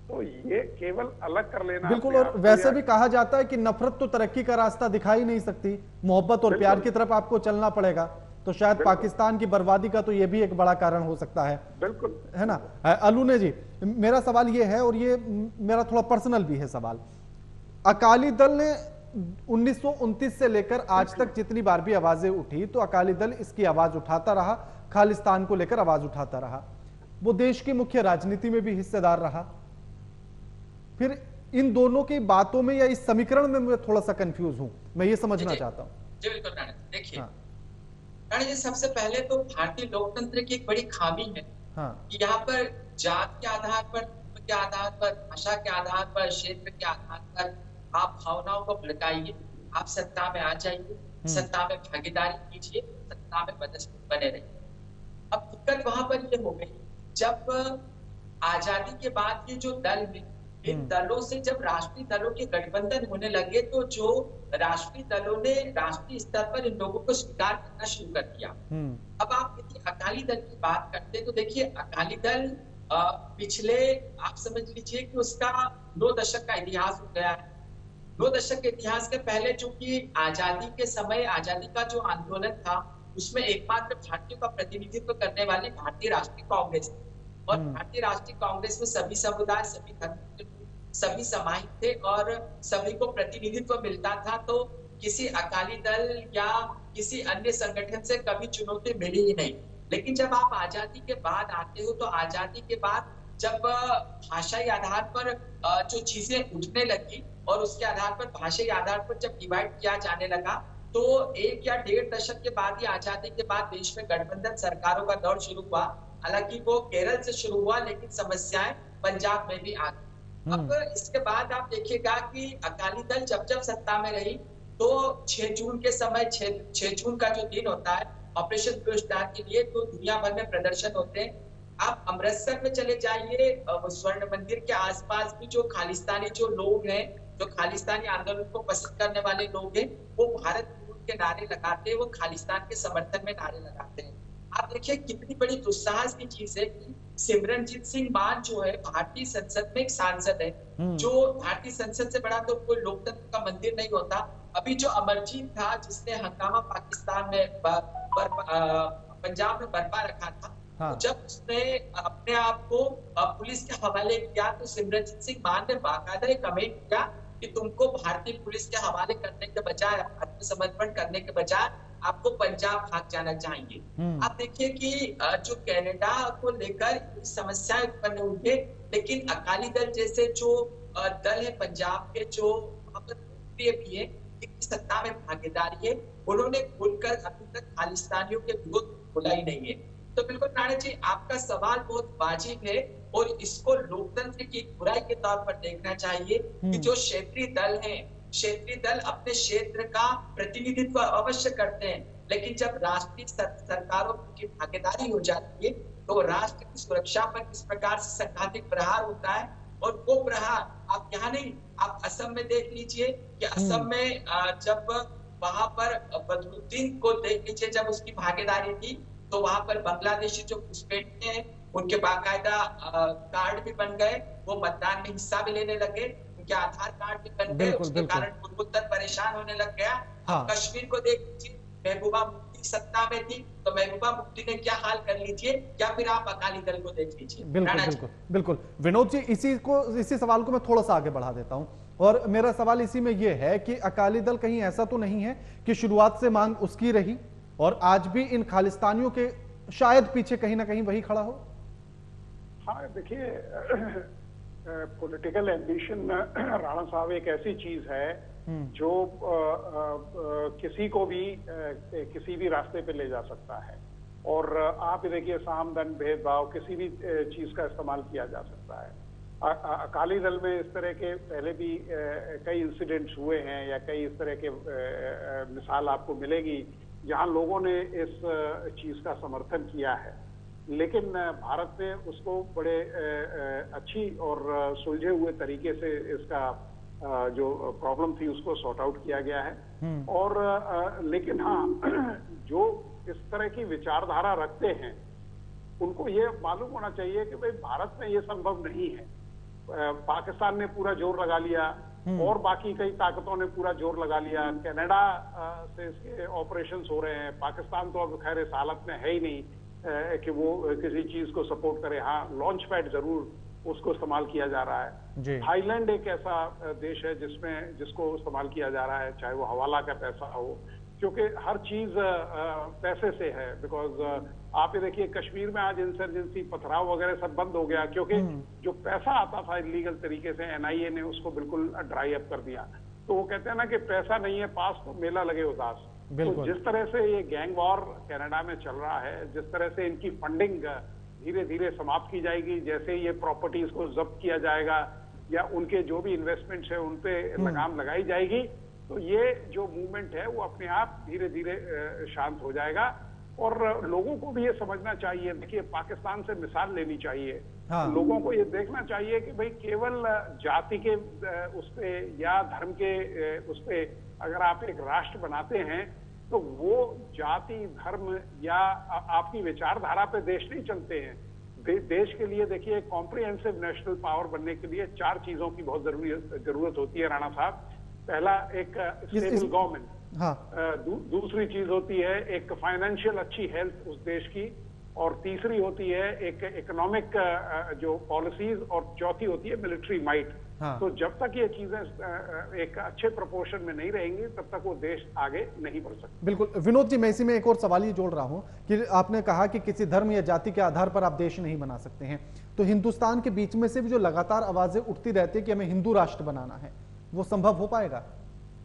तो ये केवल अलग कर लेना। बिल्कुल, और वैसे भी कहा जाता है कि नफरत तो तरक्की का रास्ता दिखा ही नहीं सकती, मोहब्बत और प्यार की तरफ आपको चलना पड़ेगा। तो शायद पाकिस्तान की बर्बादी का तो ये भी एक बड़ा कारण हो सकता है। बिल्कुल, है ना। अलूने जी, मेरा सवाल ये है, और ये मेरा थोड़ा पर्सनल भी है सवाल। अकाली दल ने 1929 से लेकर आज तक जितनी बार भी आवाजें उठी तो अकाली दल इसकी आवाज उठाता रहा, खालिस्तान को लेकर आवाज उठाता रहा। वो देश की मुख्य राजनीति में भी हिस्सेदार रहा। फिर इन दोनों की बातों में या इस समीकरण में मैं थोड़ा सा कंफ्यूज हूं, मैं ये समझना चाहता हूं। देखिए राणा जी, सबसे पहले तो भारतीय लोकतंत्र की एक बड़ी खामी है कि यहाँ पर जात के आधार पर, धर्म के आधार पर, भाषा के आधार पर, क्षेत्र के आधार पर आप भावनाओं को भड़काइए, आप सत्ता में आ जाइए, सत्ता में भागीदारी कीजिए, सत्ता में बने रहिए। अब दिक्कत वहां पर ये हो गई, जब आजादी के बाद ये जो दल है, इन दलों से जब राष्ट्रीय दलों के गठबंधन होने लगे, तो जो राष्ट्रीय दलों ने राष्ट्रीय स्तर पर इन लोगों को स्वीकार करना शुरू कर दिया। अब आप यदि अकाली दल की बात करते हैं तो देखिए, अकाली दल पिछले, आप समझ लीजिए कि उसका 9 दशक का इतिहास हो गया है। 9 दशक के इतिहास के पहले, चूंकि आजादी के समय आजादी का जो आंदोलन था, उसमें एकमात्र भारतीयों का प्रतिनिधित्व करने वाली भारतीय राष्ट्रीय कांग्रेस, और भारतीय राष्ट्रीय कांग्रेस में सभी समुदाय, सभी धर्म, सभी समाहित थे और सभी को प्रतिनिधित्व मिलता था। तो किसी अकाली दल या किसी अन्य संगठन से कभी चुनौती मिली ही नहीं। लेकिन जब आप आजादी के बाद आते हो, तो आजादी के बाद जब भाषाई आधार पर जो चीजें उठने लगी और उसके आधार पर भाषाई आधार पर जब डिवाइड किया जाने लगा, तो 1 या 1.5 दशक के बाद ही आजादी के बाद देश में गठबंधन सरकारों का दौर शुरू हुआ। हालांकि वो केरल से शुरू हुआ, लेकिन समस्याएं पंजाब में भी आ गई। अब इसके बाद आप देखिएगा कि अकाली दल जब जब सत्ता में रही, तो 6 जून के समय, 6 जून का जो दिन होता है ऑपरेशन ब्लू स्टार के लिए, तो दुनिया भर में प्रदर्शन होते हैं। आप अमृतसर में चले जाइए, स्वर्ण मंदिर के आसपास भी जो खालिस्तानी जो लोग हैं, जो खालिस्तानी आंदोलन को पसंद करने वाले लोग हैं, वो भारत के नारे लगाते हैं, वो खालिस्तान के समर्थन में नारे लगाते हैं। आप देखिए कितनी बड़ी दुस्साहस की चीज है कि सिमरनजीत सिंह मान जो है भारतीय संसद में एक सांसद है, जो भारतीय संसद से बड़ा तो कोई लोकतंत्र का मंदिर नहीं होता। अभी जो अमरजीत था, जिसने हंगामा पाकिस्तान में पंजाब में बरपा रखा था, तो जब उसने अपने आप को पुलिस के हवाले किया, तो सिमरनजीत सिंह मान ने बाकायदा कमेंट किया कि तुमको भारतीय पुलिस के हवाले करने के बजाय, आत्मसमर्पण करने के बजाय आपको पंजाब भाग जाना चाहिए। आप देखिए कि जो कनाडा को लेकर समस्याएं उत्पन्न हुई है, लेकिन अकाली दल जैसे जो दल है पंजाब के, जो वहां पर लोकप्रिय भी है, सत्ता में भागीदारी है, उन्होंने खुलकर अभी तक खालिस्तानियों के विरोध बोला ही नहीं है। तो बिल्कुल राणा जी, आपका सवाल बहुत वाजिब है और इसको लोकतंत्र की बुराई के तौर पर देखना चाहिए कि जो क्षेत्रीय दल हैं, क्षेत्रीय दल अपने क्षेत्र का प्रतिनिधित्व अवश्य करते हैं, लेकिन जब राष्ट्रीय सरकारों की भागीदारी हो जाती है, तो राष्ट्र की सुरक्षा पर किस प्रकार से संघातिक प्रहार होता है। और वो प्रहार आप यहाँ नहीं, आप असम में देख लीजिए कि असम में जब वहां पर बदरुद्दीन को देख लीजिए, जब उसकी भागीदारी थी, तो वहां पर बांग्लादेशी जो घुसपैठिए हैं, उनके बाकायदा कार्ड भी बन गए, वो मतदान में हिस्सा भी लेने लगे, उनके आधार कार्ड भी बन गए, उसके कारण पूर्वोत्तर परेशान होने लग गया। हाँ। कश्मीर को देख लीजिए, महबूबा मुफ्ती सत्ता में थी, तो महबूबा मुफ्ती ने क्या हाल कर लीजिए, या फिर आप अकाली दल को देख लीजिए। बिल्कुल विनोद जी, इसी सवाल को मैं थोड़ा सा आगे बढ़ा देता हूं, और मेरा सवाल इसी में यह है कि अकाली दल कहीं ऐसा तो नहीं है कि शुरुआत से मांग उसकी रही और आज भी इन खालिस्तानियों के शायद पीछे कहीं ना कहीं वही खड़ा हो? हाँ, देखिए, पॉलिटिकल एम्बिशन राणा साहब एक ऐसी चीज है जो किसी को भी किसी भी रास्ते पे ले जा सकता है। और आप देखिए, साम दंड भेदभाव किसी भी चीज का इस्तेमाल किया जा सकता है। अकाली दल में इस तरह के पहले भी कई इंसिडेंट्स हुए हैं, या कई इस तरह के मिसाल आपको मिलेगी जहां लोगों ने इस चीज का समर्थन किया है, लेकिन भारत ने उसको बड़े अच्छी और सुलझे हुए तरीके से इसका जो प्रॉब्लम थी उसको सॉर्ट आउट किया गया है। और लेकिन हाँ, जो इस तरह की विचारधारा रखते हैं उनको ये मालूम होना चाहिए कि भाई भारत में ये संभव नहीं है। पाकिस्तान ने पूरा जोर लगा लिया और बाकी कई ताकतों ने पूरा जोर लगा लिया, कनाडा से इसके ऑपरेशंस हो रहे हैं। पाकिस्तान तो अब खैर इस हालत में है ही नहीं कि वो किसी चीज को सपोर्ट करे। हाँ, लॉन्च पैड जरूर उसको इस्तेमाल किया जा रहा है। थाईलैंड एक ऐसा देश है जिसको इस्तेमाल किया जा रहा है, चाहे वो हवाला का पैसा हो, क्योंकि हर चीज पैसे से है। बिकॉज आप ये देखिए, कश्मीर में आज इंसर्जेंसी, पथराव वगैरह सब बंद हो गया, क्योंकि जो पैसा आता था इलीगल तरीके से, NIA ने उसको बिल्कुल ड्राई अप कर दिया। तो वो कहते हैं ना कि पैसा नहीं है पास तो मेला लगे उदास। तो जिस तरह से ये गैंग वॉर कनाडा में चल रहा है, जिस तरह से इनकी फंडिंग धीरे धीरे समाप्त की जाएगी, जैसे ये प्रॉपर्टीज को जब्त किया जाएगा या उनके जो भी इन्वेस्टमेंट्स है उन पे लगाम लगाई जाएगी, तो ये जो मूवमेंट है वो अपने आप धीरे धीरे शांत हो जाएगा। और लोगों को भी ये समझना चाहिए, देखिए पाकिस्तान से मिसाल लेनी चाहिए। हाँ। लोगों को ये देखना चाहिए कि भाई केवल जाति के उस पे या धर्म के उस पे अगर आप एक राष्ट्र बनाते हैं तो वो जाति धर्म या आपकी विचारधारा पे देश नहीं चलते हैं। देश के लिए देखिए कॉम्प्रिहेंसिव नेशनल पावर बनने के लिए 4 चीजों की बहुत जरूरत होती है राणा साहब। पहला एक स्टेबल गवर्नमेंट, हाँ। दूसरी चीज होती है एक फाइनेंशियल अच्छी हेल्थ उस देश की, और तीसरी होती है एक इकोनॉमिक जो पॉलिसीज, और चौथी होती है मिलिट्री माइट। हाँ। तो जब तक ये चीजें एक अच्छे प्रोपोर्शन में नहीं रहेंगी तब तक वो देश आगे नहीं बढ़ सकता। बिल्कुल विनोद जी, मैं इसी में एक और सवाल ये जोड़ रहा हूं कि आपने कहा कि किसी धर्म या जाति के आधार पर आप देश नहीं बना सकते हैं, तो हिंदुस्तान के बीच में से भी जो लगातार आवाजें उठती रहती है कि हमें हिंदू राष्ट्र बनाना है, वो संभव हो पाएगा?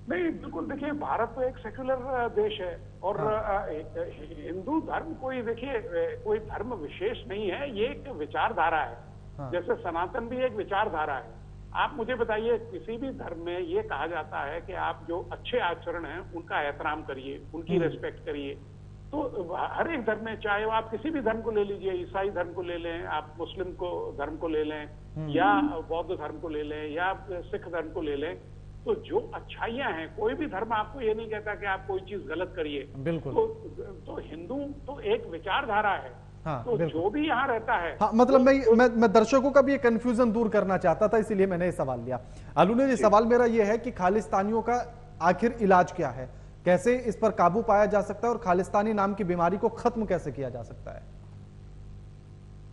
नहीं, बिल्कुल। देखिए भारत तो एक सेक्युलर देश है और हाँ। हिंदू धर्म कोई देखिए कोई धर्म विशेष नहीं है, ये एक विचारधारा है। हाँ। जैसे सनातन भी एक विचारधारा है। आप मुझे बताइए, किसी भी धर्म में ये कहा जाता है कि आप जो अच्छे आचरण हैं उनका एहतराम करिए, उनकी रेस्पेक्ट करिए। तो हर एक धर्म में, चाहे वो आप किसी भी धर्म को ले लीजिए, ईसाई धर्म को ले लें, आप मुस्लिम को धर्म को ले लें, या बौद्ध धर्म को ले लें, या सिख धर्म को ले लें, तो जो अच्छाइयां हैं, कोई भी धर्म आपको ये नहीं कहता कि आप कोई चीज गलत करिए। बिल्कुल। तो हिंदू तो एक विचारधारा है। हाँ, तो जो भी यहाँ रहता है। हाँ, मतलब मैं दर्शकों का भी ये कंफ्यूजन दूर करना चाहता था, इसीलिए मैंने ये सवाल लिया। आलूने जी, सवाल मेरा ये है कि खालिस्तानियों का आखिर इलाज क्या है, कैसे इस पर काबू पाया जा सकता है और खालिस्तानी नाम की बीमारी को खत्म कैसे किया जा सकता है?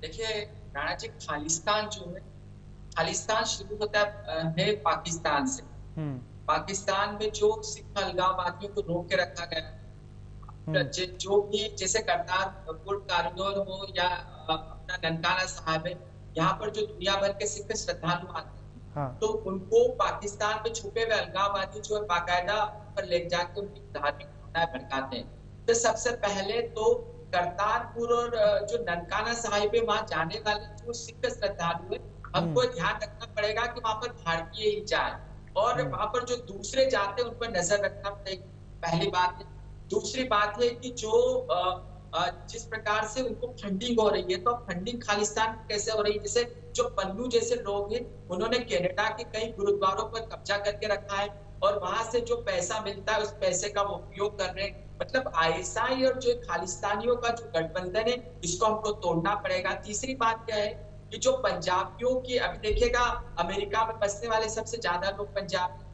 देखिए राणा जी, खालिस्तान जो है, खालिस्तान शुरू होता है पाकिस्तान से। पाकिस्तान में जो सिख अलगाववादियों को रोक के रखा गया, जो भी जैसे करतारपुर कॉरिडोर हो या अपना ननकाना साहिब है, यहाँ पर जो दुनिया भर के सिख श्रद्धालु आते हैं, हाँ। तो उनको पाकिस्तान में छुपे हुए अलगाववादी जो है बाकायदा पर ले जाके उनकी धार्मिक भावनाएं भड़काते हैं। तो सबसे पहले तो करतारपुर और जो ननकाना साहिब है, वहां जाने वाले जो सिख श्रद्धालु है, हमको ध्यान रखना पड़ेगा कि वहां पर भारतीय ही जाए, और वहां पर जो दूसरे जाते हैं उन पर नजर रखना पड़ेगी, पहली बात है। दूसरी बात है कि जो जिस प्रकार से उनको फंडिंग हो रही है, तो फंडिंग खालिस्तान कैसे हो रही है, जैसे जो पन्नू जैसे लोग हैं, उन्होंने कनाडा के कई गुरुद्वारों पर कब्जा करके रखा है, और वहां से जो पैसा मिलता है उस पैसे का वो उपयोग कर रहे हैं। मतलब आईएसआई और जो खालिस्तानियों का जो गठबंधन है, इसको हमको तोड़ना पड़ेगा। तीसरी बात क्या है कि जो पंजाबियों की, अभी देखिएगा अमेरिका में बसने वाले सबसे ज्यादा लोग पंजाब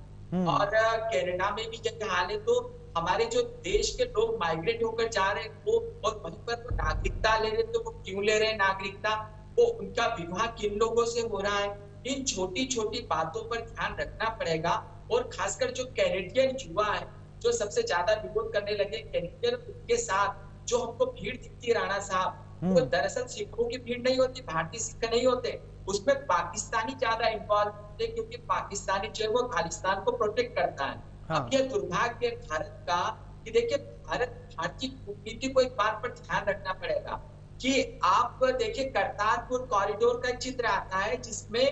और कनाडा में भी यही हाल है। तो हमारे जो देश के लोग माइग्रेट होकर जा रहे हैं वो, और वहीं पर वो नागरिकता ले रहे, तो वो क्यों ले रहे हैं नागरिकता, वो उनका विवाह किन लोगों से हो रहा है, इन छोटी छोटी बातों पर ध्यान रखना पड़ेगा। और खासकर जो कैनेडियन युवा है, जो सबसे ज्यादा विरोध करने लगे कैनेडियन, उनके साथ जो हमको भीड़ दिखती है राणा साहब, वो दरअसल सिखों की भीड़ नहीं होती, भारतीय सिख नहीं होते, उसमें पाकिस्तानी ज्यादा इन्वॉल्व होते, क्योंकि पाकिस्तानी जो है वो खालिस्तान को प्रोटेक्ट करता है। हाँ। अब ये दुर्भाग्य भारत का कि देखिए भारतीय कूटनीति को एक बात पर ध्यान रखना पड़ेगा कि आप देखिए करतारपुर कॉरिडोर का चित्र आता है, जिसमें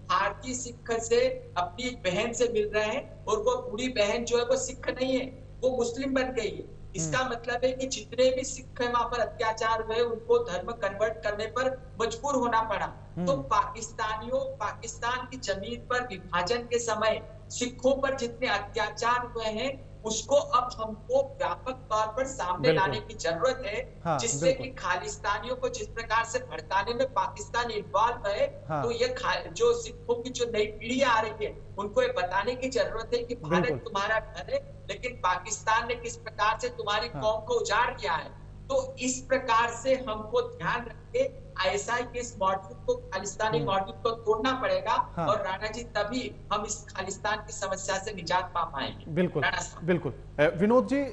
भारतीय सिख से अपनी बहन से मिल रहे हैं, और वो बूढ़ी बहन जो है वो सिख नहीं है, वो मुस्लिम बन गई है। इसका मतलब है कि जितने भी सिख है वहां पर अत्याचार हुए, उनको धर्म कन्वर्ट करने पर मजबूर होना पड़ा। तो पाकिस्तान की जमीन पर विभाजन के समय सिखों पर जितने अत्याचार हुए हैं, उसको अब हमको व्यापक तौर पर सामने लाने की जरूरत है। हाँ, जिससे कि खालिस्तानियों को जिस प्रकार से भड़काने में पाकिस्तान इन्वॉल्व है, हाँ। तो ये जो सिखों की जो नई पीढ़ी आ रही है, उनको ये बताने की जरूरत है कि भारत तुम्हारा घर है, लेकिन पाकिस्तान ने किस प्रकार से तुम्हारी कौम को उजाड़ किया है। तो इस प्रकार से हमको ध्यान रख के आईएसआई के इस मॉडल को, खालिस्तानी मॉडल को तोड़ना पड़ेगा। हाँ। और राणा जी, तभी हम इस खालिस्तान की समस्या से निजात पा पाएंगे। बिल्कुल बिल्कुल। विनोद जी,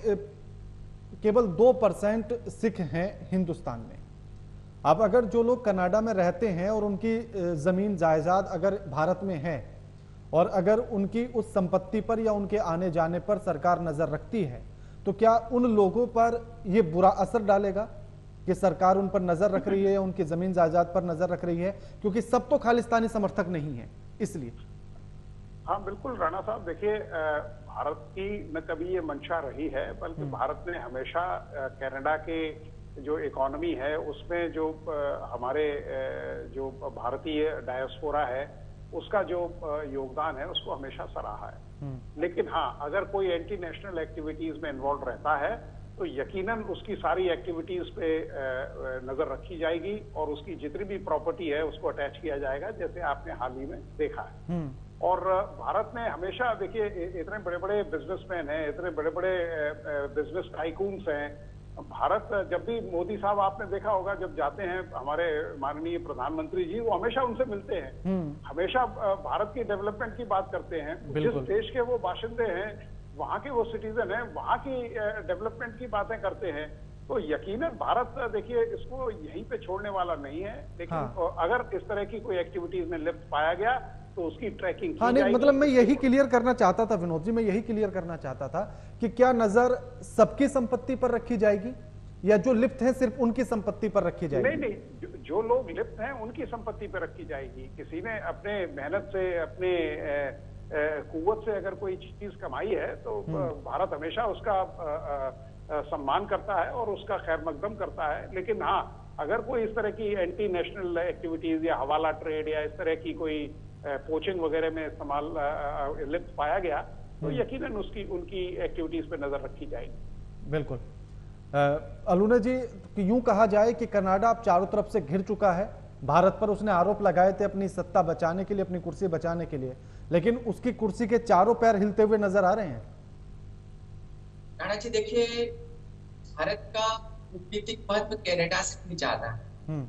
केवल 2% सिख हैं हिंदुस्तान में। अब अगर जो लोग कनाडा में रहते हैं और उनकी जमीन जायदाद अगर भारत में है, और अगर उनकी उस संपत्ति पर या उनके आने जाने पर सरकार नजर रखती है, तो क्या उन लोगों पर यह बुरा असर डालेगा कि सरकार उन पर नजर रख रही है, उनकी जमीन जायदाद पर नजर रख रही है, क्योंकि सब तो खालिस्तानी समर्थक नहीं है इसलिए? हाँ बिल्कुल राणा साहब, देखिए भारत की न कभी ये मंशा रही है, बल्कि भारत ने हमेशा कनाडा के जो इकोनॉमी है उसमें जो हमारे जो भारतीय डायस्पोरा है उसका जो योगदान है उसको हमेशा सराहा है। लेकिन हाँ, अगर कोई एंटी नेशनल एक्टिविटीज में इन्वॉल्व रहता है तो यकीनन उसकी सारी एक्टिविटीज पे नजर रखी जाएगी और उसकी जितनी भी प्रॉपर्टी है उसको अटैच किया जाएगा, जैसे आपने हाल ही में देखा है। और भारत ने हमेशा, देखिए इतने बड़े बड़े बिजनेसमैन हैं, इतने बड़े बड़े बिजनेस टाइकून्स हैं, भारत जब भी मोदी साहब आपने देखा होगा जब जाते हैं हमारे माननीय प्रधानमंत्री जी, वो हमेशा उनसे मिलते हैं, हमेशा भारत की डेवलपमेंट की बात करते हैं। जिस देश के वो बाशिंदे हैं, वहां के वो सिटीजन हैं, वहां की डेवलपमेंट की बातें करते हैं। तो यकीनन भारत देखिए इसको यहीं पे छोड़ने वाला नहीं है, लेकिन अगर इस तरह की कोई एक्टिविटीज में लिप्त पाया गया तो उसकी ट्रैकिंग की नहीं, मतलब मैं यही क्लियर करना चाहता था विनोद जी, मैं यही क्लियर करना चाहता था कि क्या नजर सबकी संपत्ति पर रखी जाएगी या जो लिप्त है सिर्फ उनकी संपत्ति पर रखी जाएगी? नहीं नहीं, जो लोग लिप्त हैं उनकी संपत्ति पर रखी जाएगी। किसी ने अपने मेहनत से, अपने कुव्वत से अगर कोई चीज कमाई है तो भारत हमेशा उसका सम्मान करता है और उसका खैर मकदम करता है। लेकिन हाँ, अगर कोई इस तरह की एंटी नेशनल एक्टिविटीज या हवाला ट्रेड या इस तरह की कोई पोचिंग वगैरह में इस्तेमाल लिप्त पाया गया तो यकीनन उनकी एक्टिविटीज पे नजर रखी जाएगी। बिल्कुल। अलूना जी, यूं कहा जाए कि कनाडा अब चारों तरफ से घिर चुका है, भारत पर उसने आरोप लगाए थे अपनी सत्ता बचाने के लिए, अपनी कुर्सी बचाने के लिए, लेकिन उसकी कुर्सी के चारों पैर हिलते हुए नजर आ रहे हैं। राणा जी देखिए, भारत का कूटनीतिक महत्व कनाडा से भी ज्यादा है।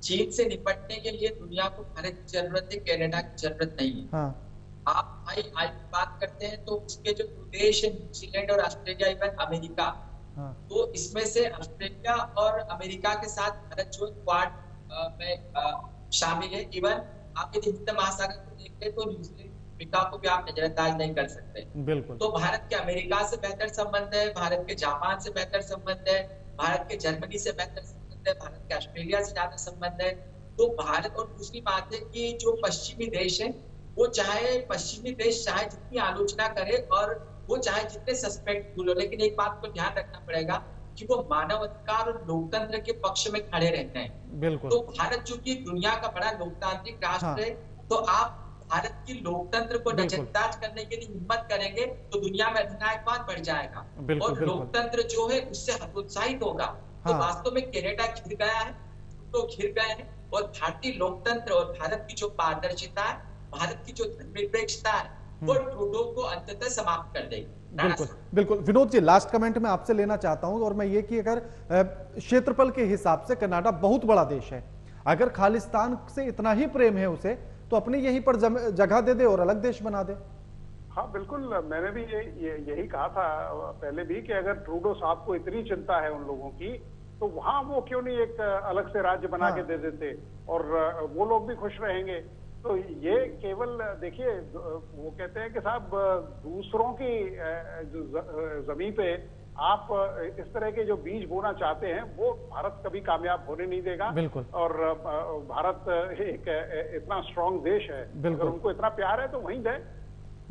चीन से निपटने के लिए दुनिया को भारत की जरूरत है, कनाडा की जरूरत नहीं है। आप भाई आज बात करते हैं तो उसके जो देश है न्यूजीलैंड और ऑस्ट्रेलिया, इवन अमेरिका, तो इसमें से ऑस्ट्रेलिया और अमेरिका के साथ भारत जो क्वाड में शामिल है। इवन आप यदि हिंद महासागर को देखते हैं तो न्यूजीलैंड, अमेरिका को भी आप नजरअंदाज नहीं कर सकते। बिल्कुल। तो भारत के अमेरिका से बेहतर संबंध है, भारत के जापान से बेहतर संबंध है, भारत के जर्मनी से बेहतर संबंध है, भारत के ऑस्ट्रेलिया से ज्यादा संबंध है। तो भारत, और दूसरी बात है कि जो पश्चिमी देश है वो पश्चिमी देश चाहे जितनी आलोचना करे और वो चाहे जितने सस्पेक्टफुल हो, लेकिन एक बात को ध्यान रखना पड़ेगा कि वो मानव अधिकार और लोकतंत्र के पक्ष में खड़े रहते हैं। बिल्कुल। तो भारत चूंकि दुनिया का बड़ा लोकतांत्रिक राष्ट्र है, तो आप भारत की लोकतंत्र को नजरअंदाज करने के लिए हिम्मत करेंगे तो दुनिया में अधिनायकवाद बढ़ जाएगा और लोकतंत्र जो है उससे हतोत्साहित होगा। तो वास्तव में कनाडा घिर गया है, तो घिर गए हैं, और भारतीय लोकतंत्र और भारत की जो पारदर्शिता है, भारत की जो धर्मनिरपेक्षता है, वो ट्रूडो को अंततः समाप्त कर देगी। बिल्कुल बिल्कुल। विनोद जी, लास्ट कमेंट मैं आपसे लेना चाहता हूं, और मैं ये कि अगर क्षेत्रफल के हिसाब से कनाडा बहुत बड़ा देश है, अगर खालिस्तान से इतना ही प्रेम है उसे, तो अपने यहीं पर जगह दे दे और अलग देश बना दे। हाँ बिल्कुल, मैंने भी यही कहा था पहले भी कि अगर ट्रूडो साहब को इतनी चिंता है उन लोगों की, तो वहां वो क्यों नहीं एक अलग से राज्य बना के दे देते और वो लोग भी खुश रहेंगे। तो ये केवल देखिए, वो कहते हैं कि साहब दूसरों की जमीन पे आप इस तरह के जो बीज बोना चाहते हैं वो भारत कभी कामयाब होने नहीं देगा। बिल्कुल। और भारत एक इतना स्ट्रांग देश है, अगर उनको इतना प्यार है तो वहीं दे।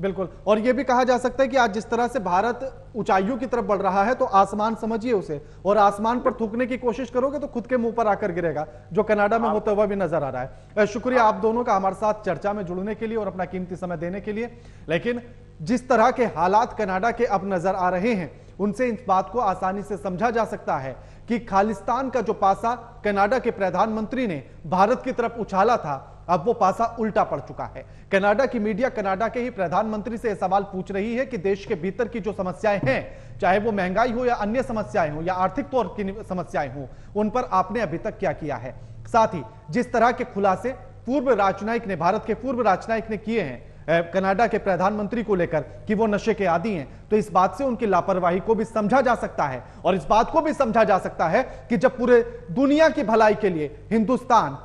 बिल्कुल। और यह भी कहा जा सकता है कि आज जिस तरह से भारत ऊंचाइयों की तरफ बढ़ रहा है, तो आसमान समझिए उसे, और आसमान पर थूकने की कोशिश करोगे तो खुद के मुंह पर आकर गिरेगा, जो कनाडा में होता हुआ भी नजर आ रहा है। शुक्रिया आप दोनों का हमारे साथ चर्चा में जुड़ने के लिए और अपना कीमती समय देने के लिए। लेकिन जिस तरह के हालात कनाडा के अब नजर आ रहे हैं, उनसे इस बात को आसानी से समझा जा सकता है कि खालिस्तान का जो पासा कनाडा के प्रधानमंत्री ने भारत की तरफ उछाला था, अब वो पासा उल्टा पड़ चुका है। कनाडा की मीडिया कनाडा के ही प्रधानमंत्री से यह सवाल पूछ रही है कि देश के भीतर की जो समस्याएं हैं, चाहे वो महंगाई हो या अन्य समस्याएं हो या आर्थिक तौर की समस्याएं हो, उन पर आपने अभी तक क्या किया है। साथ ही जिस तरह के खुलासे भारत के पूर्व राजनयिक ने किए हैं कनाडा के प्रधानमंत्री को लेकर कि वो नशे के आदी हैं, तो इस बात से उनकी लापरवाही को भी समझा जा सकता है। और इस बात को भी समझा जा सकता है कि जब पूरे दुनिया की भलाई के लिए हिंदुस्तान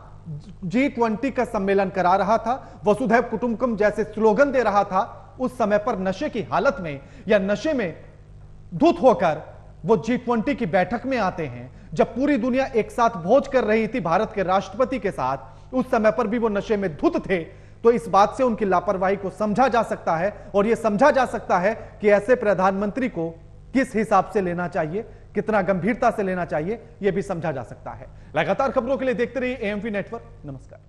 G20 का सम्मेलन करा रहा था, वसुधैव कुटुंबकम जैसे स्लोगन दे रहा था, उस समय पर नशे की हालत में या नशे में धुत होकर वो G20 की बैठक में आते हैं, जब पूरी दुनिया एक साथ भोज कर रही थी भारत के राष्ट्रपति के साथ, उस समय पर भी वो नशे में धुत थे, तो इस बात से उनकी लापरवाही को समझा जा सकता है और यह समझा जा सकता है कि ऐसे प्रधानमंत्री को किस हिसाब से लेना चाहिए, कितना गंभीरता से लेना चाहिए, यह भी समझा जा सकता है। लगातार खबरों के लिए देखते रहिए AMV नेटवर्क। नमस्कार।